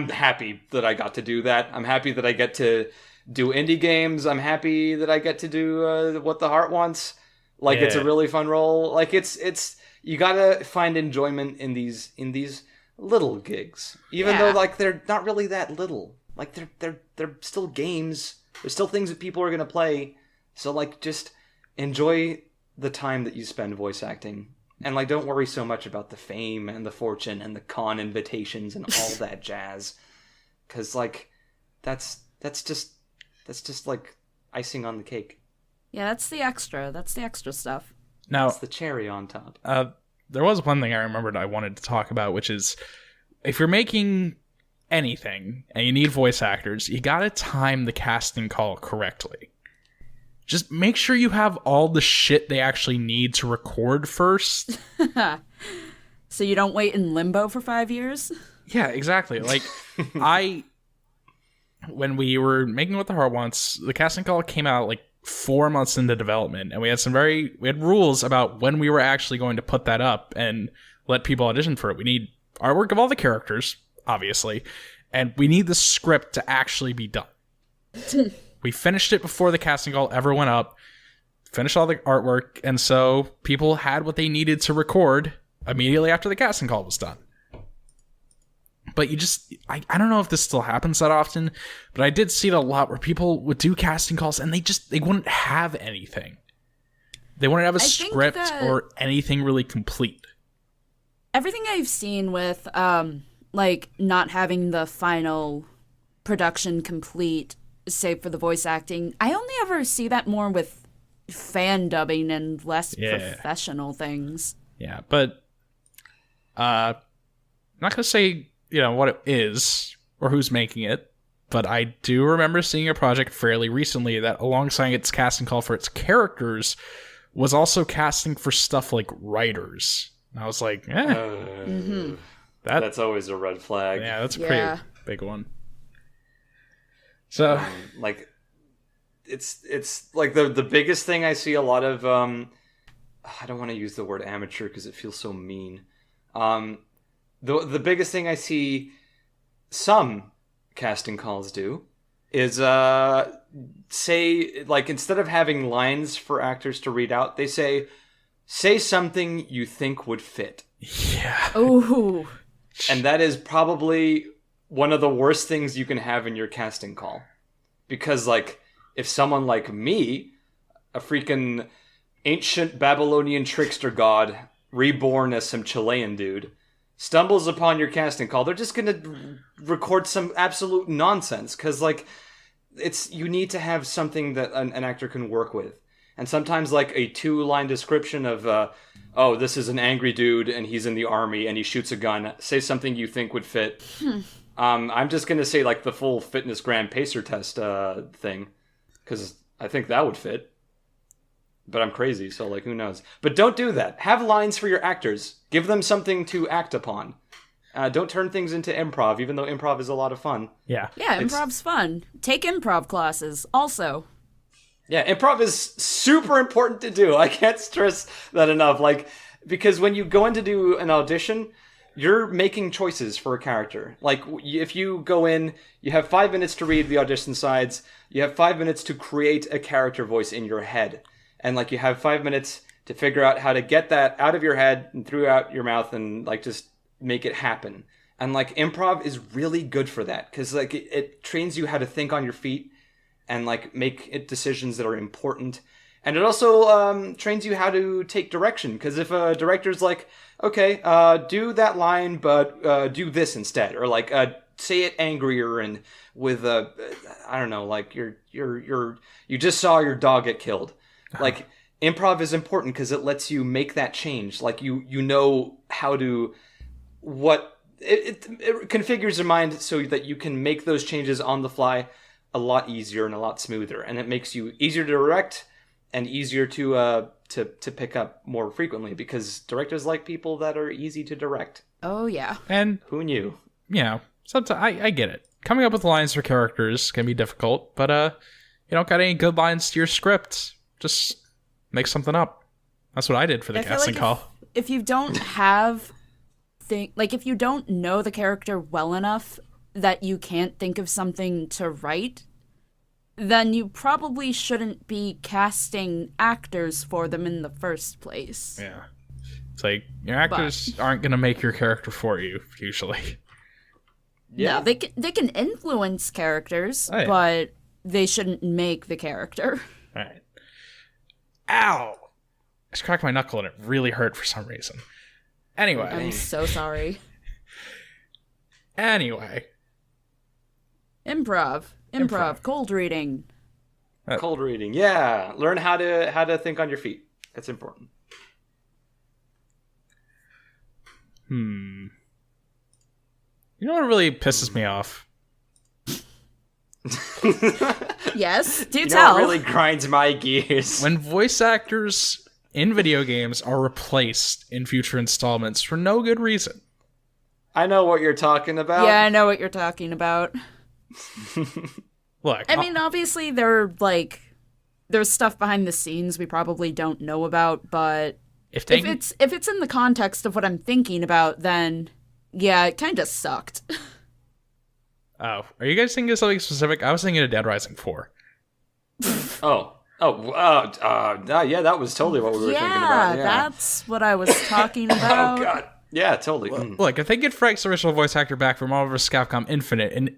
happy that I got to do that. I'm happy that I get to do indie games. I'm happy that I get to do what the heart wants. Like, It's a really fun role. Like it's you gotta find enjoyment in these little gigs, even though like they're not really that little. Like they're still games. There's still things that people are gonna play. So like, just enjoy the time that you spend voice acting. And, like, don't worry so much about the fame and the fortune and the con invitations and all that jazz. Because, like, that's just, like, icing on the cake. Yeah, that's the extra. That's the extra stuff. Now, it's the cherry on top. There was one thing I remembered I wanted to talk about, which is, if you're making anything and you need voice actors, you gotta time the casting call correctly. Just make sure you have all the shit they actually need to record first. So you don't wait in limbo for 5 years? Yeah, exactly. Like, when we were making What the Heart Wants, the casting call came out like 4 months into development, and we had rules about when we were actually going to put that up and let people audition for it. We need artwork of all the characters, obviously, and we need the script to actually be done. We finished it before the casting call ever went up, finished all the artwork, and so people had what they needed to record immediately after the casting call was done. But I don't know if this still happens that often, but I did see it a lot where people would do casting calls and they wouldn't have anything. They wouldn't have a script or anything really complete. Everything I've seen with, like, not having the final production complete, save for the voice acting, I only ever see that more with fan dubbing and less professional things. Yeah, but I'm not going to say, what it is or who's making it, but I do remember seeing a project fairly recently that, alongside its casting call for its characters, was also casting for stuff like writers. And I was like, that's always a red flag. Yeah, that's a pretty big one. So, like, it's like the biggest thing I see a lot of, I don't want to use the word amateur because it feels so mean. The biggest thing I see some casting calls do is, say, like, instead of having lines for actors to read out, they say something you think would fit. Yeah. Ooh. And that is probably one of the worst things you can have in your casting call. Because, like, if someone like me, a freaking ancient Babylonian trickster god, reborn as some Chilean dude, stumbles upon your casting call, they're just gonna record some absolute nonsense. Because, like, you need to have something that an actor can work with. And sometimes, like, a 2-line description of, this is an angry dude and he's in the army and he shoots a gun, say something you think would fit. I'm just going to say, like, the full fitness gram pacer test thing, because I think that would fit. But I'm crazy, so, like, who knows? But don't do that. Have lines for your actors. Give them something to act upon. Don't turn things into improv, even though improv is a lot of fun. Yeah. Yeah, improv's fun. Take improv classes, also. Yeah, improv is super important to do. I can't stress that enough. Like, because when you go in to do an audition, you're making choices for a character. Like, if you go in, you have 5 minutes to read the audition sides, you have 5 minutes to create a character voice in your head. And, like, you have 5 minutes to figure out how to get that out of your head and through out your mouth and, like, just make it happen. And, like, improv is really good for that, because, like, it trains you how to think on your feet and like make decisions that are important. And it also trains you how to take direction, because if a director's like, okay, do that line, but do this instead, or like say it angrier and with I don't know, like you just saw your dog get killed. Like improv is important because it lets you make that change. Like you know how to it configures your mind so that you can make those changes on the fly a lot easier and a lot smoother, and it makes you easier to direct and easier to pick up more frequently, because directors like people that are easy to direct. Oh yeah. And who knew? Sometimes I get it. Coming up with lines for characters can be difficult, but you don't got any good lines to your script, just make something up. That's what I did for the casting call. If you don't have if you don't know the character well enough that you can't think of something to write, then you probably shouldn't be casting actors for them in the first place. Yeah. It's like, your actors aren't going to make your character for you, usually. Yeah. No, they can influence characters, but they shouldn't make the character. All right. Ow! I just cracked my knuckle and it really hurt for some reason. Anyway. I'm so sorry. Anyway. Improv. Cold reading. Cold reading, yeah. Learn how to think on your feet. That's important. You know what really pisses me off? Yes, do you tell. Know what really grinds my gears? When voice actors in video games are replaced in future installments for no good reason. I know what you're talking about. Yeah, I know what you're talking about. Look, I mean, obviously there's stuff behind the scenes we probably don't know about, but if it's in the context of what I'm thinking about, then yeah, it kind of sucked. Oh, are you guys thinking of something specific? I was thinking of Dead Rising 4. Yeah, that was totally what we were thinking about. Yeah, that's what I was talking about. Oh god, yeah, totally. Look, if they get Frank's original voice actor back from Marvel vs. Capcom Infinite,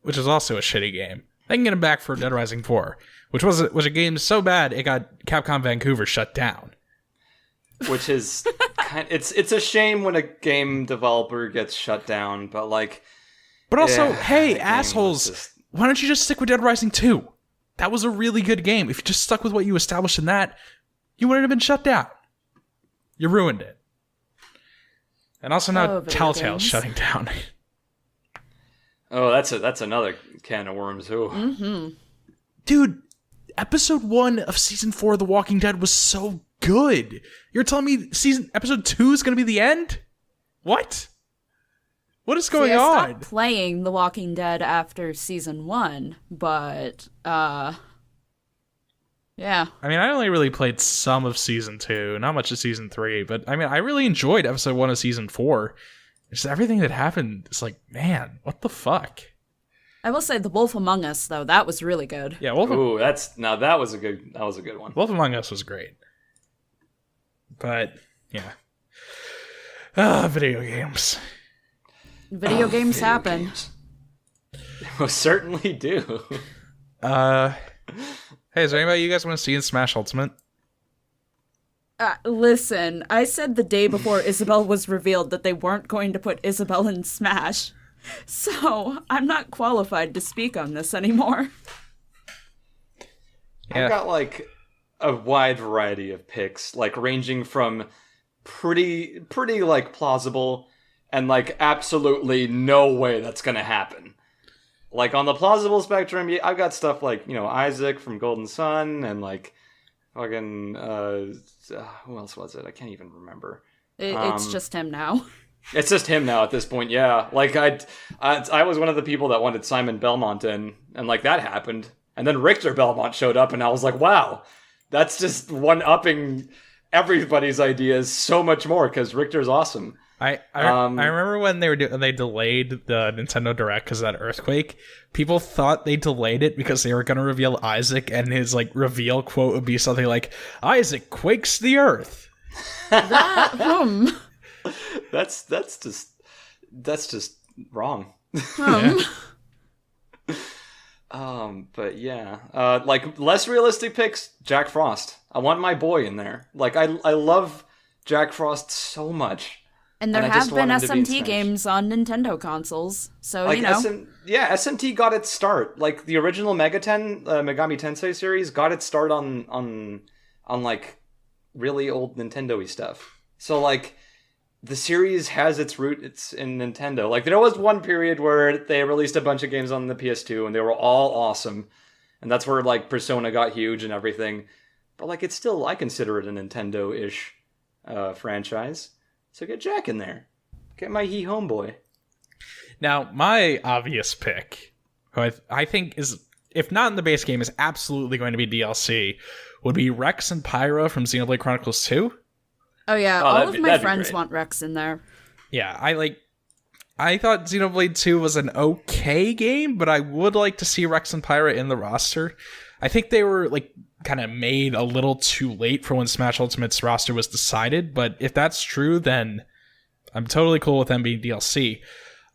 which is also a shitty game, they can get him back for Dead Rising 4, which was a game so bad it got Capcom Vancouver shut down. Which is it's a shame when a game developer gets shut down, but like. But also, hey, assholes, why don't you just stick with Dead Rising 2? That was a really good game. If you just stuck with what you established in that, you wouldn't have been shut down. You ruined it. And also now Telltale's shutting down. Oh, that's another can of worms. Oh, dude, episode 1 of season 4 of The Walking Dead was so good. You're telling me episode 2 is going to be the end? What? What is going on? I stopped playing The Walking Dead after season 1, but yeah. I mean, I only really played some of season 2, not much of season 3, but I mean, I really enjoyed episode 1 of season 4. Just everything that happened is like, man, what the fuck? I will say The Wolf Among Us, though, that was really good. Yeah, that was a good one. Wolf Among Us was great. But yeah. Video games. Video games happen. Games. They most certainly do. Hey, is there anybody you guys want to see in Smash Ultimate? Listen, I said the day before Isabelle was revealed that they weren't going to put Isabelle in Smash. So, I'm not qualified to speak on this anymore. Yeah. I've got, like, a wide variety of picks, like, ranging from pretty, like, plausible and, like, absolutely no way that's gonna happen. Like, on the plausible spectrum, I've got stuff like, Isaac from Golden Sun, and, like, fucking, who else was it? I can't even remember. It's just him now. It's just him now at this point, yeah. Like, I was one of the people that wanted Simon Belmont in, and, like, that happened. And then Richter Belmont showed up, and I was like, wow, that's just one-upping everybody's ideas so much more, because Richter's awesome. I remember when they delayed the Nintendo Direct because of that earthquake. People thought they delayed it because they were going to reveal Isaac, and his like reveal quote would be something like, "Isaac quakes the earth." That's just wrong. But yeah, like less realistic picks. Jack Frost. I want my boy in there. Like I love Jack Frost so much. And there I have just been want him to be in SMT Smash. games on Nintendo consoles, so Like you know. SMT got its start. Like the original Megami Tensei series got its start on like really old Nintendo-y stuff. So like the series has its roots in Nintendo. Like there was one period where they released a bunch of games on the PS2 and they were all awesome. And that's where like Persona got huge and everything. But like it's still, I consider it a Nintendo-ish franchise. So get Jack in there. Get my homeboy. Now, my obvious pick, who I think is, if not in the base game, is absolutely going to be DLC, would be Rex and Pyra from Xenoblade Chronicles 2. Oh yeah, Oh, all that'd of be my friends great. want Rex in there. Yeah, I thought Xenoblade 2 was an okay game, but I would like to see Rex and Pyra in the roster. I think they were like kind of made a little too late for when Smash Ultimate's roster was decided, but if that's true, then I'm totally cool with them being DLC.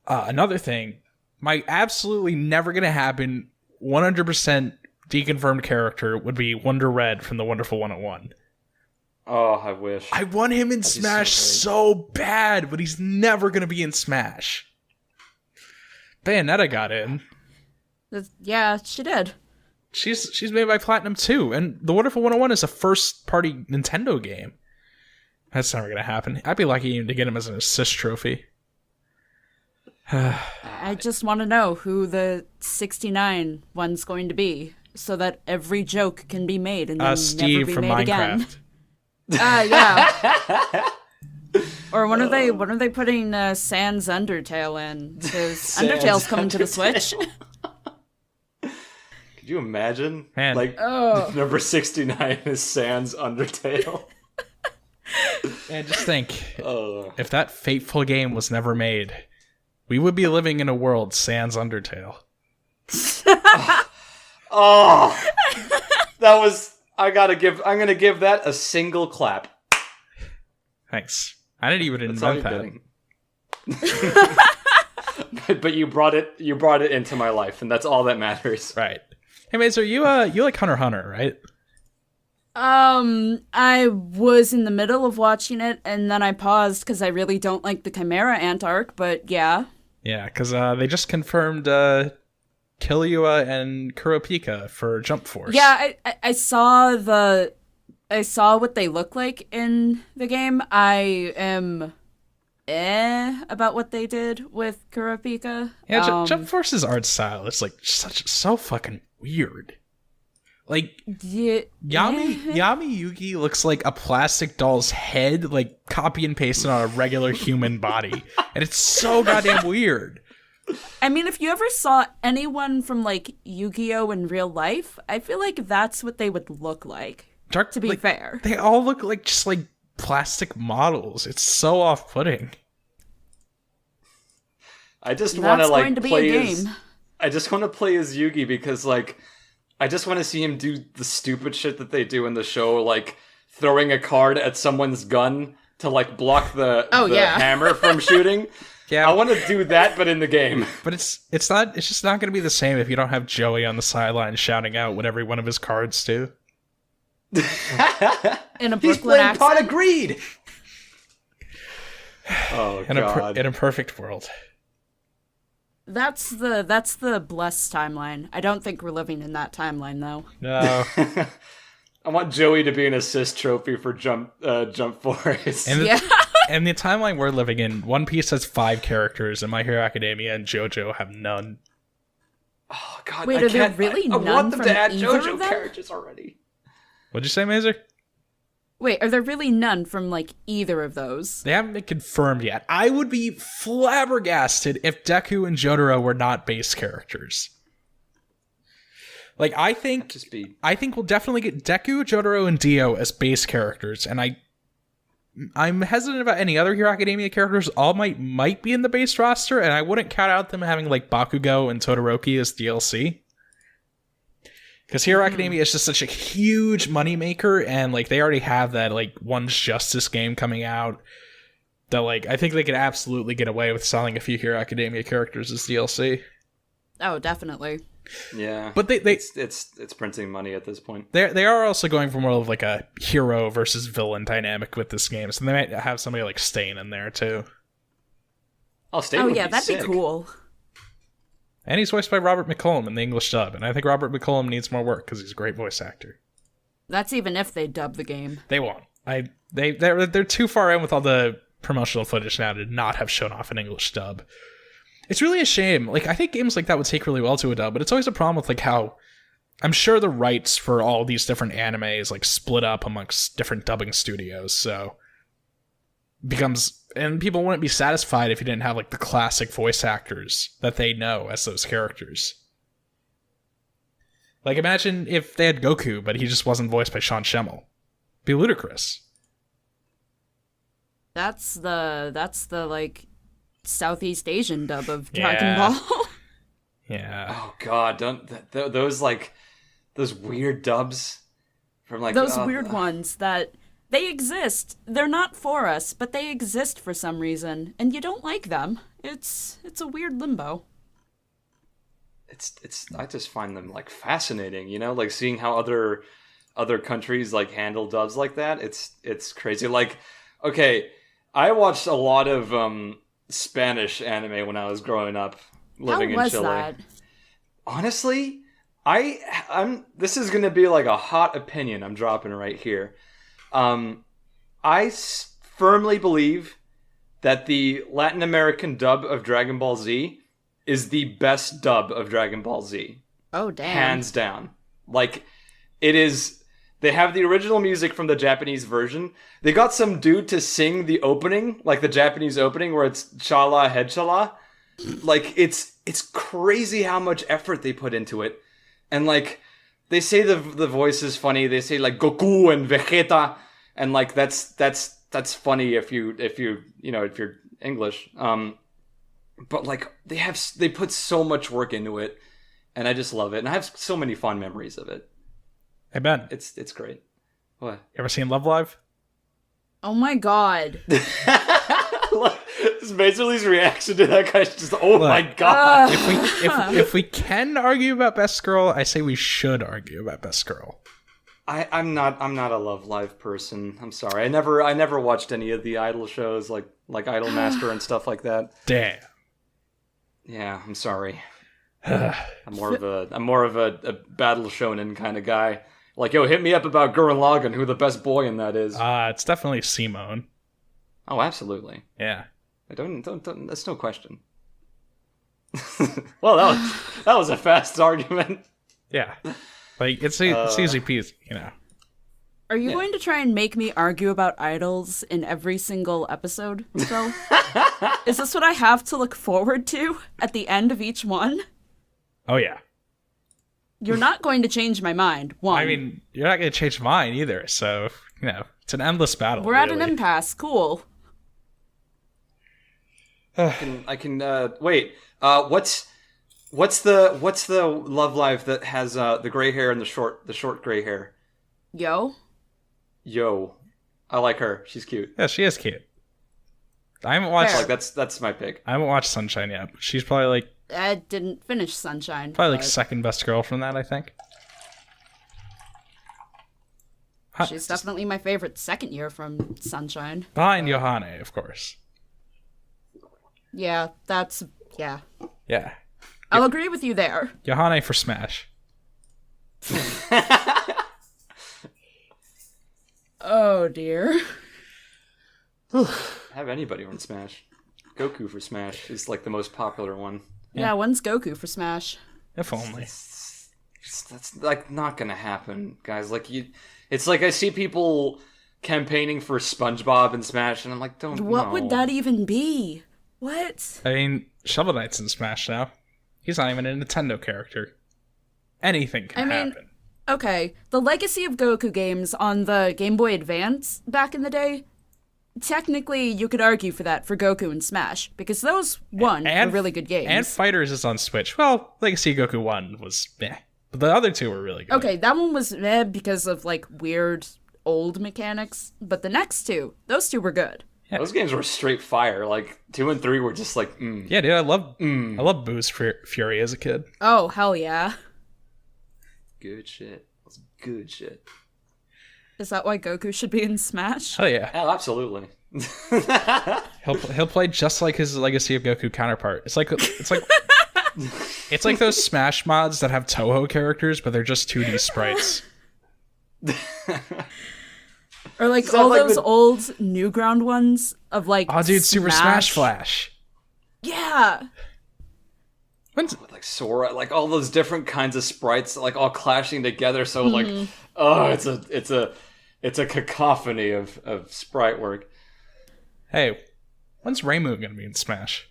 Another thing, my absolutely never gonna happen 100% deconfirmed character would be Wonder Red from the Wonderful 101. Oh, I wish. I want him in That'd be Smash so bad, but he's never gonna be in Smash. Bayonetta got in. Yeah, she did. She's made by Platinum too, and The Wonderful 101 is a first-party Nintendo game. That's never gonna happen. I'd be lucky to get him as an assist trophy. I just want to know who the 69 one's going to be, so that every joke can be made and then Steve never be from made again. Minecraft. Yeah. Or when are they putting Sans Undertale in? Because Sans Undertale's coming to the Switch. Could you imagine? Man. Like, number 69 is Sans Undertale. Man, just think, Oh. if that fateful game was never made, we would be living in a world sans Undertale. Oh! That was... I'm gonna give that a single clap. Thanks. I didn't even That's all invent you're that. getting. But you brought it into my life, and that's all that matters. Right. Hey, Mazer, you like Hunter x Hunter, right? I was in the middle of watching it, and then I paused because I really don't like the Chimera Ant arc, but yeah. Yeah, because they just confirmed Killua and Kurapika for Jump Force. Yeah, I saw what they look like in the game. I am about what they did with Kurapika. Yeah, Jump Force's art style is like so fucking weird. Like Yeah, Yami Yugi looks like a plastic doll's head, like copy and pasted on a regular human body, and it's so goddamn weird. I mean, if you ever saw anyone from like Yu-Gi-Oh in real life, I feel like that's what they would look like. To be fair, they all look like just like plastic models. It's so off-putting. I just want to going to be play a as... game. I just want to play as Yugi because, like, I just want to see him do the stupid shit that they do in the show, like throwing a card at someone's gun to, like, block the hammer from shooting. Yeah, I want to do that, but in the game. But it's just not going to be the same if you don't have Joey on the sideline shouting out what every one of his cards do. In a He's Brooklyn playing accent. Pot of Greed! Oh, God. In a perfect world. That's the blessed timeline. I don't think we're living in that timeline though. No. I want Joey to be an assist trophy for Jump Force. And Yeah. And the timeline we're living in, One Piece has 5 characters, and My Hero Academia and JoJo have none. Oh, God, Wait, are there really I none want them from to add either JoJo of them? characters already. What'd you say, Mazer? Wait, are there really none from like either of those? They haven't been confirmed yet. I would be flabbergasted if Deku and Jotaro were not base characters. Like, I think we'll definitely get Deku, Jotaro, and Dio as base characters, and I'm hesitant about any other Hero Academia characters. All might be in the base roster, and I wouldn't count out them having like Bakugo and Todoroki as DLC. Because Hero Academia is just such a huge moneymaker, and like they already have that like One's Justice game coming out. That like I think they could absolutely get away with selling a few Hero Academia characters as DLC. Oh, definitely. Yeah, But it's printing money at this point. they are also going for more of like a hero versus villain dynamic with this game, so they might have somebody like Stain in there too. Oh, Stain Oh would yeah, be that'd sick. be cool. And he's voiced by Robert McCollum in the English dub, and I think Robert McCollum needs more work because he's a great voice actor. That's even if they dub the game. They won't. They're too far in with all the promotional footage now to not have shown off an English dub. It's really a shame. Like, I think games like that would take really well to a dub, but it's always a problem with like how I'm sure the rights for all these different anime is like split up amongst different dubbing studios, so and people wouldn't be satisfied if you didn't have like the classic voice actors that they know as those characters. Like, imagine if they had Goku, but he just wasn't voiced by Sean Schemmel. Be ludicrous. That's the like Southeast Asian dub of Dragon Yeah. Ball. Yeah. Oh God, don't those like those weird dubs from like Those weird ones that they exist. They're not for us, but they exist for some reason, and you don't like them. It's a weird limbo. It's I just find them like fascinating, you know, like seeing how other countries like handle dubs like that. It's crazy. Like, okay, I watched a lot of Spanish anime when I was growing up living How was in Chile. that? Honestly, I'm this is going to be like a hot opinion I'm dropping right here. Firmly believe that the Latin American dub of Dragon Ball Z is the best dub of Dragon Ball Z. Oh damn! Hands down. Like, it is. They have the original music from the Japanese version. They got some dude to sing the opening, like the Japanese opening, where it's Chala Headchala. Like, it's crazy how much effort they put into it. And like, they say the voice is funny. They say like Goku and Vegeta, and like that's funny if you're English. But like they put so much work into it, and I just love it, and I have so many fond memories of it. Hey, Ben, It's great. What? you ever seen Love Live? Oh my god! This Maserly's reaction to that guy's just, oh my god. If we can argue about Best Girl, I say we should argue about Best Girl. I'm not a Love Live person. I'm sorry. I never watched any of the Idol shows like Idol Master and stuff like that. Damn. Yeah, I'm sorry. I'm more of a battle shonen kind of guy. Like, yo, hit me up about Gurren Lagann, who the best boy in that is. It's definitely Simone. Oh, absolutely. Yeah. I don't. That's no question. Well, that was a fast argument. Yeah. Like, it's easy peasy, you know. Are you going to try and make me argue about idols in every single episode, Phil? Is this what I have to look forward to at the end of each one? Oh, yeah. You're not going to change my mind. One. I mean, you're not going to change mine either, so, you know, it's an endless battle. We're at an impasse. Cool. I can wait. What's the Love Live that has the gray hair and the short gray hair? Yo. I like her. She's cute. Yeah, she is cute. I haven't watched... Fair. Like, that's my pick. I haven't watched Sunshine yet, but she's probably like... I didn't finish Sunshine. Probably like but second best girl from that, I think. she's definitely my favorite second year from Sunshine. Behind Yohane, of course. Yeah, yeah. Yeah. I'll agree with you there. Yohane for Smash. Oh dear. Have anybody run Smash? Goku for Smash is like the most popular one. Yeah, when's Goku for Smash? If only. That's like not gonna happen, guys. Like, it's like I see people campaigning for SpongeBob and Smash, and I'm like, What would that even be? What? I mean, Shovel Knight's in Smash now. He's not even a Nintendo character. Anything can happen. Okay, the legacy of Goku games on the Game Boy Advance back in the day, technically you could argue for that for Goku and Smash, because those, were really good games. And Fighters is on Switch. Well, Legacy of Goku 1 was meh. But the other two were really good. Okay, that one was meh because of, like, weird old mechanics, but the next two, those two were good. Yeah. Those games were straight fire. Like 2 and 3 were just like, Yeah, dude, I love Boo's Fury as a kid. Oh, hell yeah. good shit. That's good shit. Is that why Goku should be in Smash? Hell yeah. Oh, absolutely. He'll play just like his Legacy of Goku counterpart. It's like it's like those Smash mods that have Toho characters, but they're just 2D sprites. Or like Is that all like those the- old Newground ones of like Oh, dude, Super Smash Flash. Yeah. When's With like Sora, like all those different kinds of sprites, like all clashing together. So like, oh, it's a cacophony of sprite work. Hey, when's Reimu gonna be in Smash?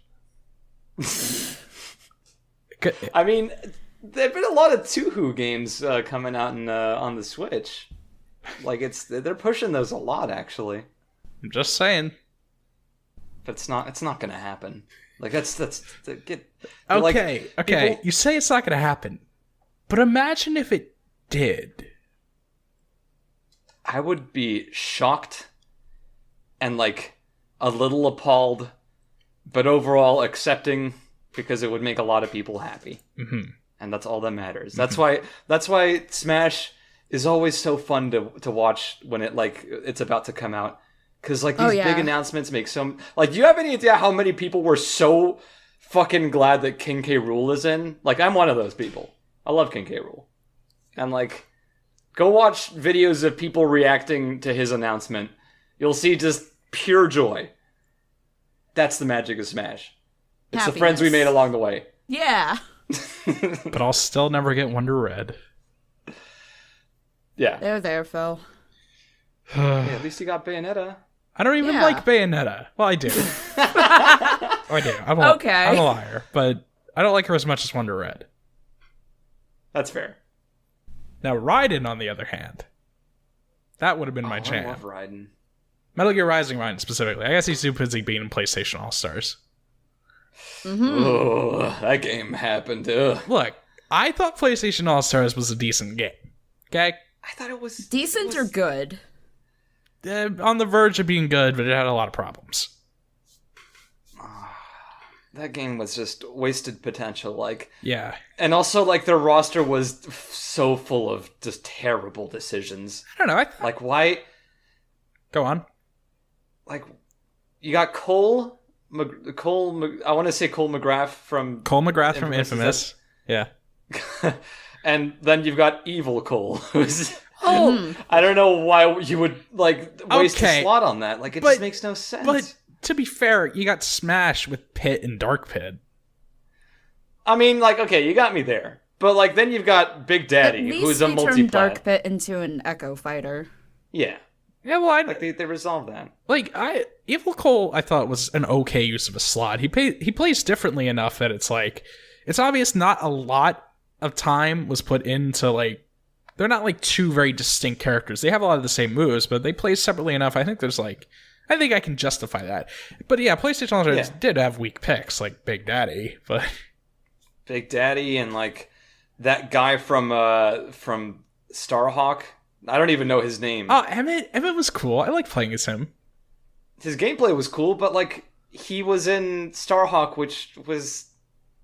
I mean, there've been a lot of Touhou games coming out on the Switch. Like they're pushing those a lot actually, I'm just saying. but it's not gonna happen. Like that's get Okay, like, okay. people- You say it's not gonna happen, but imagine if it did. I would be shocked and like a little appalled, but overall accepting because it would make a lot of people happy, and that's all that matters. That's why Smash is always so fun to watch when it's about to come out, because like these big announcements make so like. Do you have any idea how many people were so fucking glad that King K. Rool is in? Like I'm one of those people. I love King K. Rool, and like go watch videos of people reacting to his announcement. You'll see just pure joy. That's the magic of Smash. It's the friends we made along the way. Yeah. But I'll still never get Wonder Red. Yeah. There, Phil. Hey, at least you got Bayonetta. I don't even Yeah. like Bayonetta. Well, I do. I do. Okay. I'm a liar, but I don't like her as much as Wonder Red. That's fair. Now, Raiden, on the other hand, that would have been my I jam. love Raiden. Metal Gear Rising Raiden specifically. I guess he's too busy being in PlayStation All-Stars. Oh, that game happened. Ugh. Look, I thought PlayStation All-Stars was a decent game. Okay? I thought it was Decent it or was- good? On the verge of being good, but it had a lot of problems. That game was just wasted potential. Like, Yeah. and also like their roster was so full of just terrible decisions. I don't know. Like, why? Go on. Like, you got Cole. I want to say Cole McGrath from Cole McGrath from Infamous, Infamous. Yeah. and then you've got Evil Cole, who's I don't know why you would like waste Okay, a slot on that. Like it but- just makes no sense. But to be fair, you got Smash with Pit and Dark Pit. I mean, like, okay, you got me there. But like then you've got Big Daddy, At who's least a they multi turned Dark Pit into an Echo Fighter. Yeah. Yeah, well, Like they resolved that. Evil Cole, I thought was an okay use of a slot. He plays differently enough that it's like it's obvious not a lot of time was put into like they're not like two very distinct characters. They have a lot of the same moves, but they play separately enough. I think I can justify that. But yeah, PlayStation All-Stars did have weak picks like Big Daddy, but Big Daddy and like that guy from Starhawk. I don't even know his name. oh, Emmett was cool. I like playing as him. His gameplay was cool, but like he was in Starhawk, which was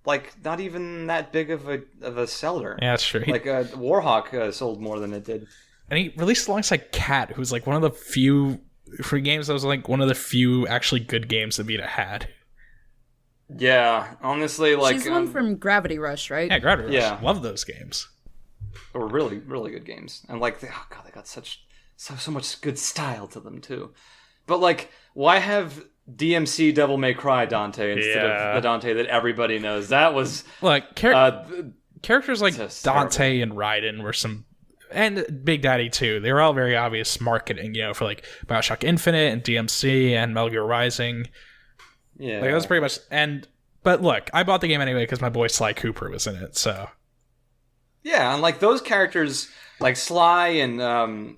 like not even that big of a seller. Yeah, that's true. Like Warhawk sold more than it did. And he released alongside Cat, who's like one of the few free games that was like one of the few actually good games that Vita had. Yeah, honestly, like She's the one from Gravity Rush, right? Yeah, Gravity Rush. Yeah. Love those games. they were really, really good games, and like, oh god, they got so much good style to them too. But like, why have DMC Devil May Cry Dante instead of the Dante that everybody knows? That was Like characters like just Dante and Raiden were some, and Big Daddy too. They were all very obvious marketing, for like BioShock Infinite and DMC and Metal Gear Rising. yeah. Like that was pretty much. But look, I bought the game anyway because my boy Sly Cooper was in it. So Yeah, and like those characters, like Sly and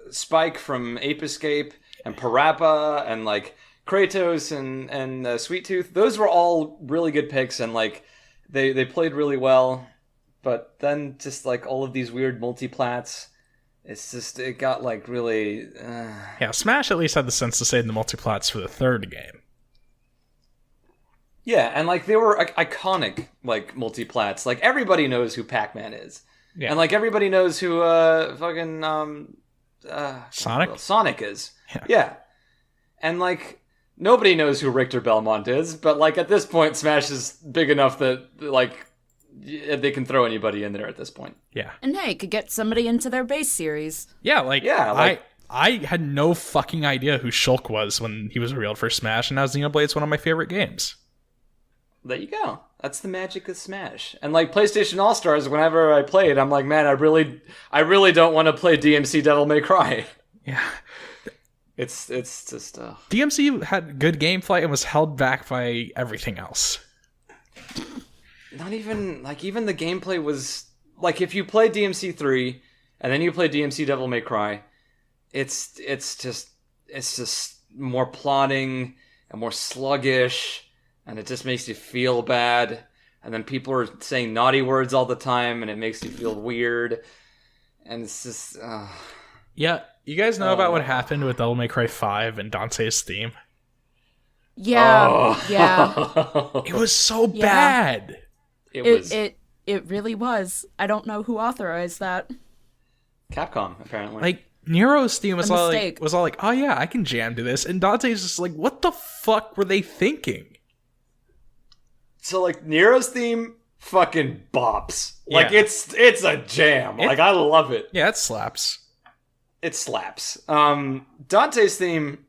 Spike from Ape Escape, and Parappa, and like Kratos and Sweet Tooth, those were all really good picks, and like they played really well. But then just like all of these weird multiplats, It's just, it got like really... Yeah, Smash at least had the sense to save the multiplats for the third game. Yeah, and like they were iconic like multiplats. Like everybody knows who Pac-Man is. Yeah. And like everybody knows who Sonic? Sonic is. Yeah. Yeah. And like nobody knows who Richter Belmont is, but like at this point Smash is big enough that like they can throw anybody in there at this point. Yeah. And hey, could get somebody into their base series. Yeah, I had no fucking idea who Shulk was when he was revealed for Smash, and now Xenoblade's one of my favorite games. There you go. That's the magic of Smash. And like PlayStation All-Stars, whenever I play it, I'm like, man, I really don't want to play DMC Devil May Cry. Yeah. It's just DMC had good gameplay and was held back by everything else. Not even the gameplay was like if you play DMC 3 and then you play DMC Devil May Cry, it's just more plotting and more sluggish. And it just makes you feel bad. And then people are saying naughty words all the time, and it makes you feel weird. And it's just... Yeah, you guys know about what happened with Devil May Cry 5 and Dante's theme? Yeah, yeah. It was so bad. It really was. I don't know who authorized that. Capcom, apparently. Like, Nero's theme was all mistake. like, oh yeah, I can jam to this. And Dante's just like, what the fuck were they thinking? So, like, Nero's theme fucking bops. Like, Yeah. it's a jam. Like, I love it. Yeah, it slaps. It slaps. Dante's theme,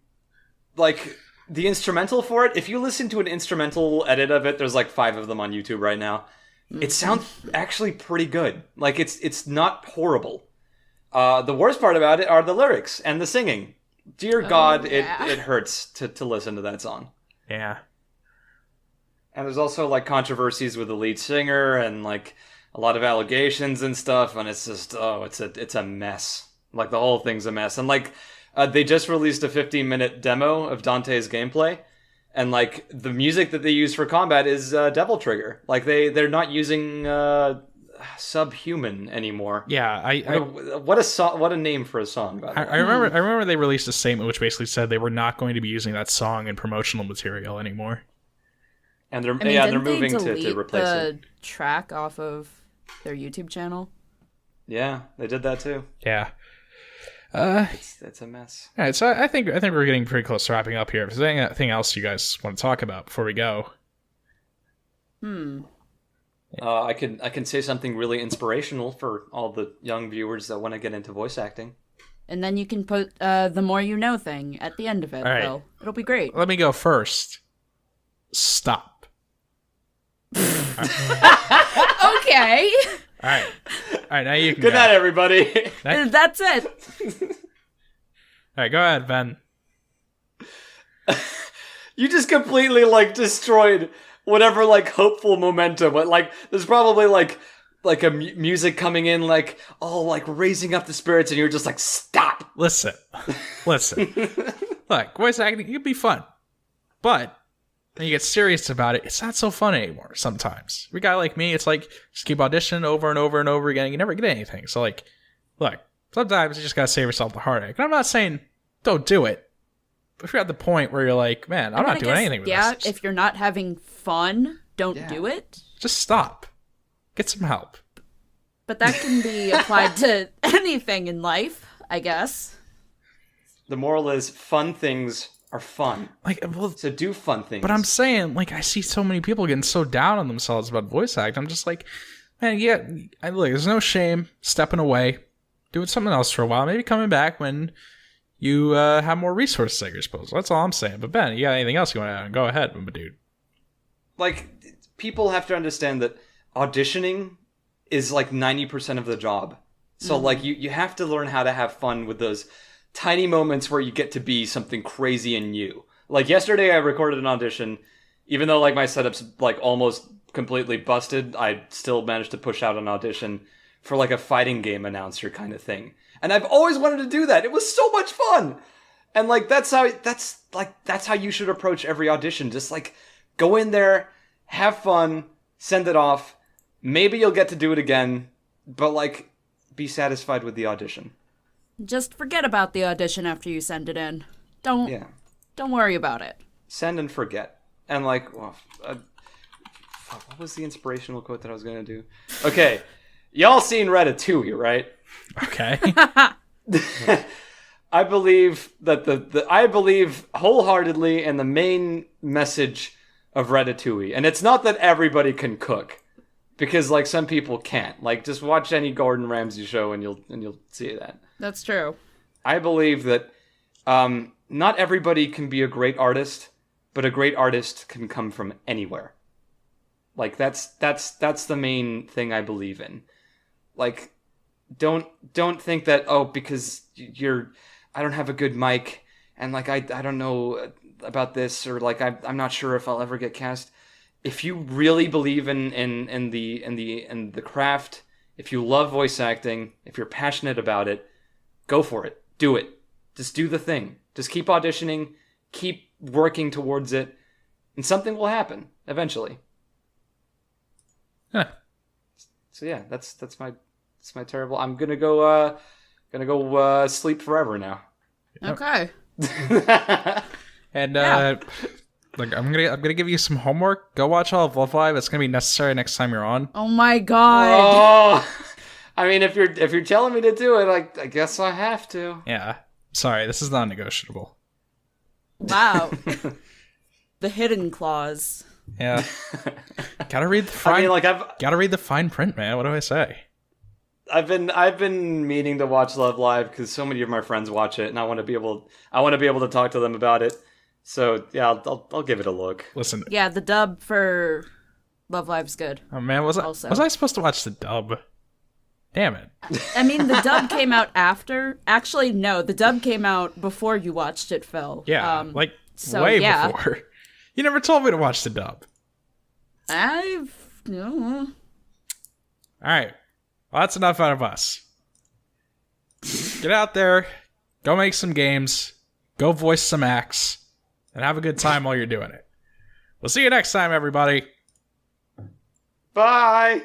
like, the instrumental for it, if you listen to an instrumental edit of it, there's like 5 of them on YouTube right now. It sounds actually pretty good. Like, it's not horrible. The worst part about it are the lyrics and the singing. Dear God, yeah. it hurts to listen to that song. Yeah. And there's also, like, controversies with the lead singer and, like, a lot of allegations and stuff, and it's just, it's a mess. Like, the whole thing's a mess. And, like, they just released a 15-minute demo of Dante's gameplay, and, like, the music that they use for combat is Devil Trigger. Like, they're not using Subhuman anymore. Yeah, What a name for a song, by the way. I remember they released a statement which basically said they were not going to be using that song in promotional material anymore. And they're Didn't moving they to delete replace the it. track off of their YouTube channel? Yeah, they did that too. Yeah. It's a mess. All right, so I think we're getting pretty close to wrapping up here. If there's anything else you guys want to talk about before we go? I can say something really inspirational for all the young viewers that want to get into voice acting. And then you can put the more you know thing at the end of it. All right. Phil. It'll be great. Let me go first. Stop. Okay. All right, now you can Good go. night, everybody. That's it. All right, go ahead, Ben. You just completely like destroyed whatever like hopeful momentum. Like there's probably like a music coming in like all like raising up the spirits, and you're just like stop. Listen. Look, voice acting it can be fun, but when you get serious about it, it's not so fun anymore. Sometimes, for a guy like me, it's like just keep auditioning over and over and over again. And you never get anything. So like, look, sometimes you just gotta save yourself the heartache. And I'm not saying don't do it, but if you're at the point where you're like, man, I'm not doing anything with this. If you're not having fun, don't do it. Just stop. Get some help. But that can be applied to anything in life, I guess. The moral is fun things are fun. Like, well, So do fun things. but I'm saying, like, I see so many people getting so down on themselves about voice acting. I'm just like, man, yeah, look, there's no shame stepping away, doing something else for a while, maybe coming back when you have more resources at your disposal. That's all I'm saying. But Ben, you got anything else going on? Go ahead, my dude. like people have to understand that auditioning is like 90% of the job. So like you have to learn how to have fun with those tiny moments where you get to be something crazy and new. Like yesterday I recorded an audition, even though like my setup's like almost completely busted, I still managed to push out an audition for like a fighting game announcer kind of thing. And I've always wanted to do that. It was so much fun. And like that's how you should approach every audition. Just like go in there, have fun, send it off. Maybe you'll get to do it again, but like be satisfied with the audition. Just forget about the audition after you send it in. Don't worry about it. Send and forget. And like, well, what was the inspirational quote that I was gonna do? Okay, y'all seen Ratatouille, right? Okay. I believe that I believe wholeheartedly in the main message of Ratatouille, and it's not that everybody can cook, because like some people can't. Like just watch any Gordon Ramsay show and you'll see that. That's true. I believe that not everybody can be a great artist, but a great artist can come from anywhere. Like that's the main thing I believe in. Like don't think that because I don't have a good mic and like I don't know about this, or like I'm not sure if I'll ever get cast. If you really believe in the craft, if you love voice acting, if you're passionate about it, go for it. Do it. Just do the thing. Just keep auditioning, keep working towards it, and something will happen eventually. Huh. So yeah, that's my terrible. I'm gonna go sleep forever now. Okay. And like I'm gonna give you some homework. Go watch all of Love Live. It's gonna be necessary next time you're on. Oh my god. Oh, I mean, if you're telling me to do it, I guess I have to. Yeah. Sorry, this is non-negotiable. Wow. The hidden clause. Yeah. Gotta read the fine. I mean, gotta read the fine print, man. What do I say? I've been meaning to watch Love Live because so many of my friends watch it, and I want to be able to talk to them about it. So yeah, I'll give it a look. Listen. Yeah, the dub for Love Live's good. Oh man, was I supposed to watch the dub? Damn it. I mean, the dub came out after. Actually, no, the dub came out before you watched it, Phil. Yeah, way before. You never told me to watch the dub. No. All right. Well, that's enough out of us. Get out there, go make some games, go voice some acts, and have a good time while you're doing it. We'll see you next time, everybody. Bye.